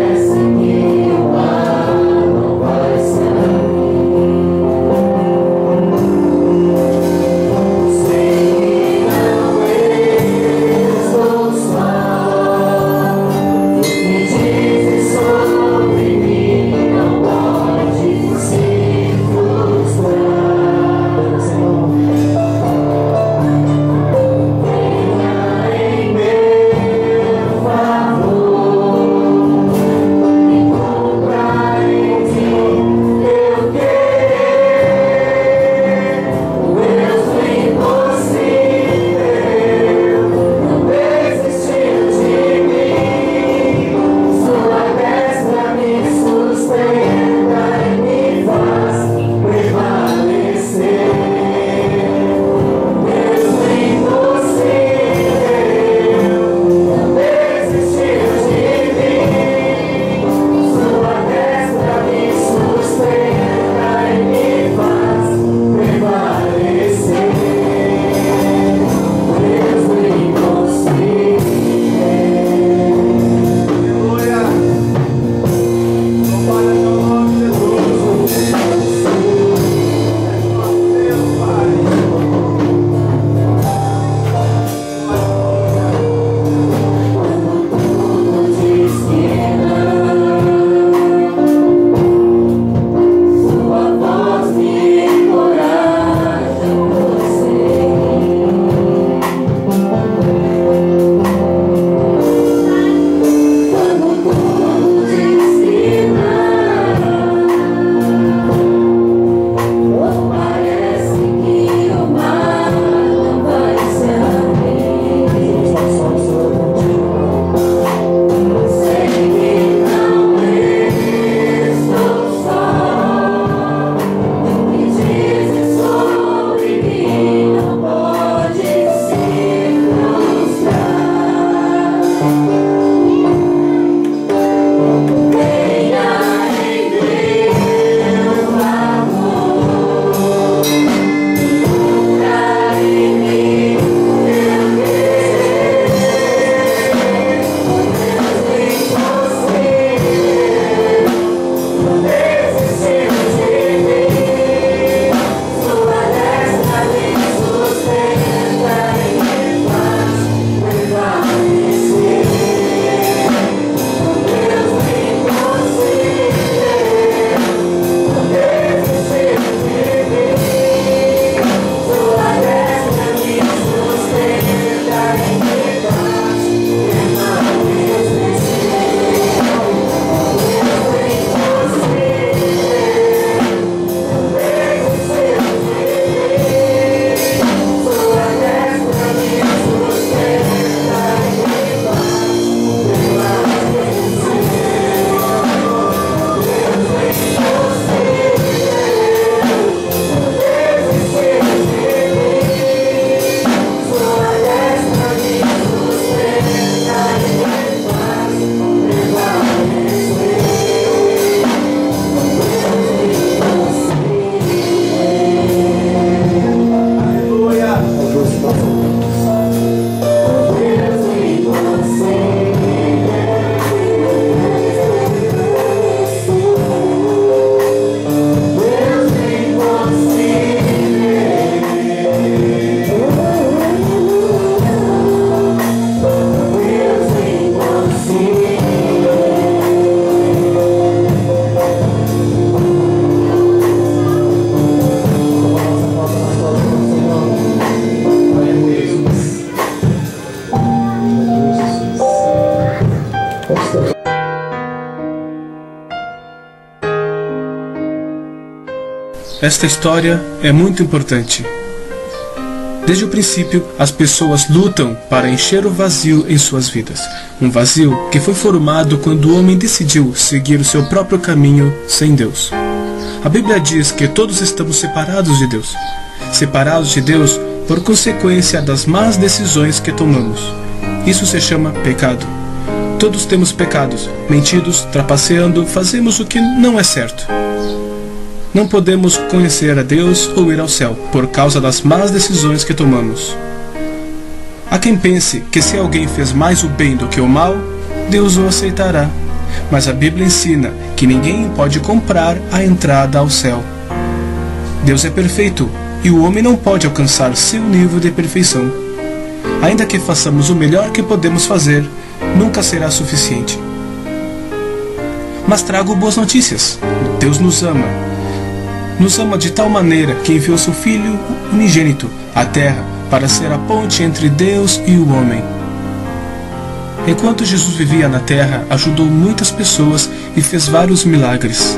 Esta história é muito importante. Desde o princípio, as pessoas lutam para encher o vazio em suas vidas. Um vazio que foi formado quando o homem decidiu seguir o seu próprio caminho sem Deus. A Bíblia diz que todos estamos separados de Deus. Separados de Deus por consequência das más decisões que tomamos. Isso se chama pecado. Todos temos pecados, mentidos, trapaceando, fazemos o que não é certo. Não podemos conhecer a Deus ou ir ao céu por causa das más decisões que tomamos. Há quem pense que se alguém fez mais o bem do que o mal, Deus o aceitará. Mas a Bíblia ensina que ninguém pode comprar a entrada ao céu. Deus é perfeito e o homem não pode alcançar seu nível de perfeição. Ainda que façamos o melhor que podemos fazer, nunca será suficiente. Mas trago boas notícias. Deus nos ama. Nos ama de tal maneira que enviou seu Filho unigênito à terra para ser a ponte entre Deus e o homem. Enquanto Jesus vivia na terra, ajudou muitas pessoas e fez vários milagres.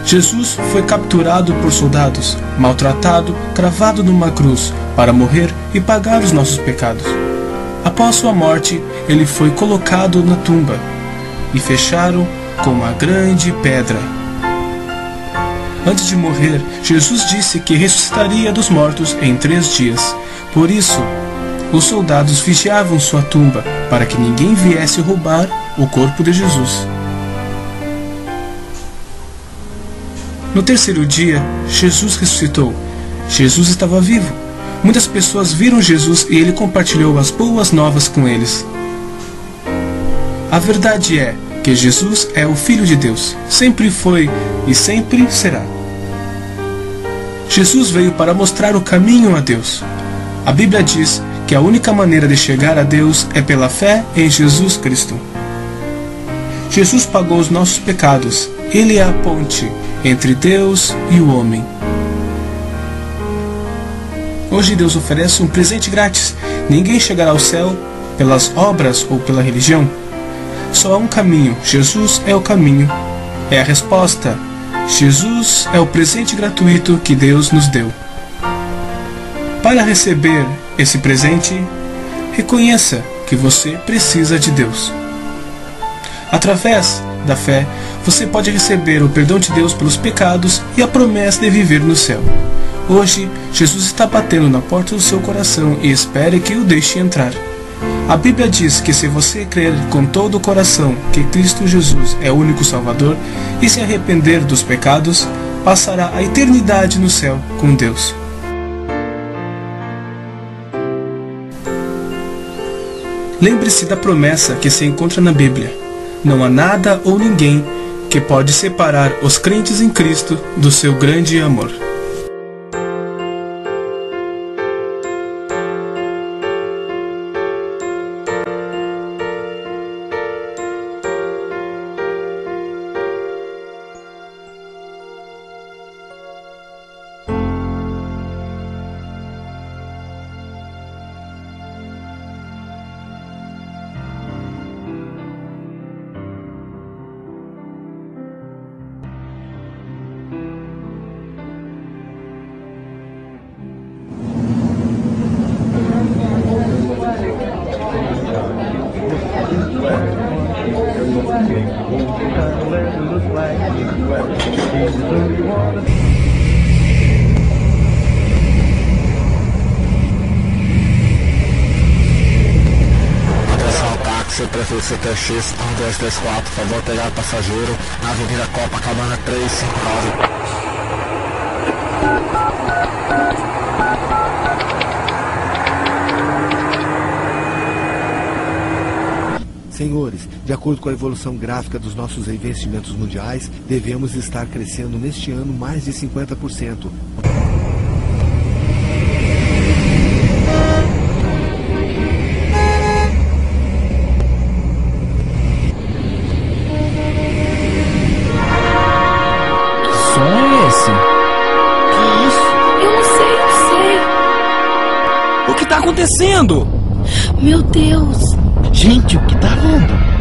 Jesus foi capturado por soldados, maltratado, cravado numa cruz, para morrer e pagar os nossos pecados. Após sua morte, ele foi colocado na tumba e fecharam com uma grande pedra. Antes de morrer, Jesus disse que ressuscitaria dos mortos em 3 dias. Por isso, os soldados vigiavam sua tumba para que ninguém viesse roubar o corpo de Jesus. No 3º dia, Jesus ressuscitou. Jesus estava vivo. Muitas pessoas viram Jesus e ele compartilhou as boas novas com eles. A verdade é que Jesus é o Filho de Deus. Sempre foi e sempre será. Jesus veio para mostrar o caminho a Deus. A Bíblia diz que a única maneira de chegar a Deus é pela fé em Jesus Cristo. Jesus pagou os nossos pecados. Ele é a ponte entre Deus e o homem. Hoje Deus oferece um presente grátis. Ninguém chegará ao céu pelas obras ou pela religião. Só há um caminho. Jesus é o caminho. É a resposta. Jesus é o presente gratuito que Deus nos deu. Para receber esse presente, reconheça que você precisa de Deus. Através da fé, você pode receber o perdão de Deus pelos pecados e a promessa de viver no céu. Hoje, Jesus está batendo na porta do seu coração e espere que o deixe entrar. A Bíblia diz que se você crer com todo o coração que Cristo Jesus é o único Salvador e se arrepender dos pecados, passará a eternidade no céu com Deus. Lembre-se da promessa que se encontra na Bíblia. Não há nada ou ninguém que pode separar os crentes em Cristo do seu grande amor. Prefeito CTX 1234, favor pegar passageiro na Avenida Copacabana 359. Senhores, de acordo com a evolução gráfica dos nossos investimentos mundiais, devemos estar crescendo neste ano mais de 50%. O que está acontecendo? Meu Deus! Gente, o que está rolando?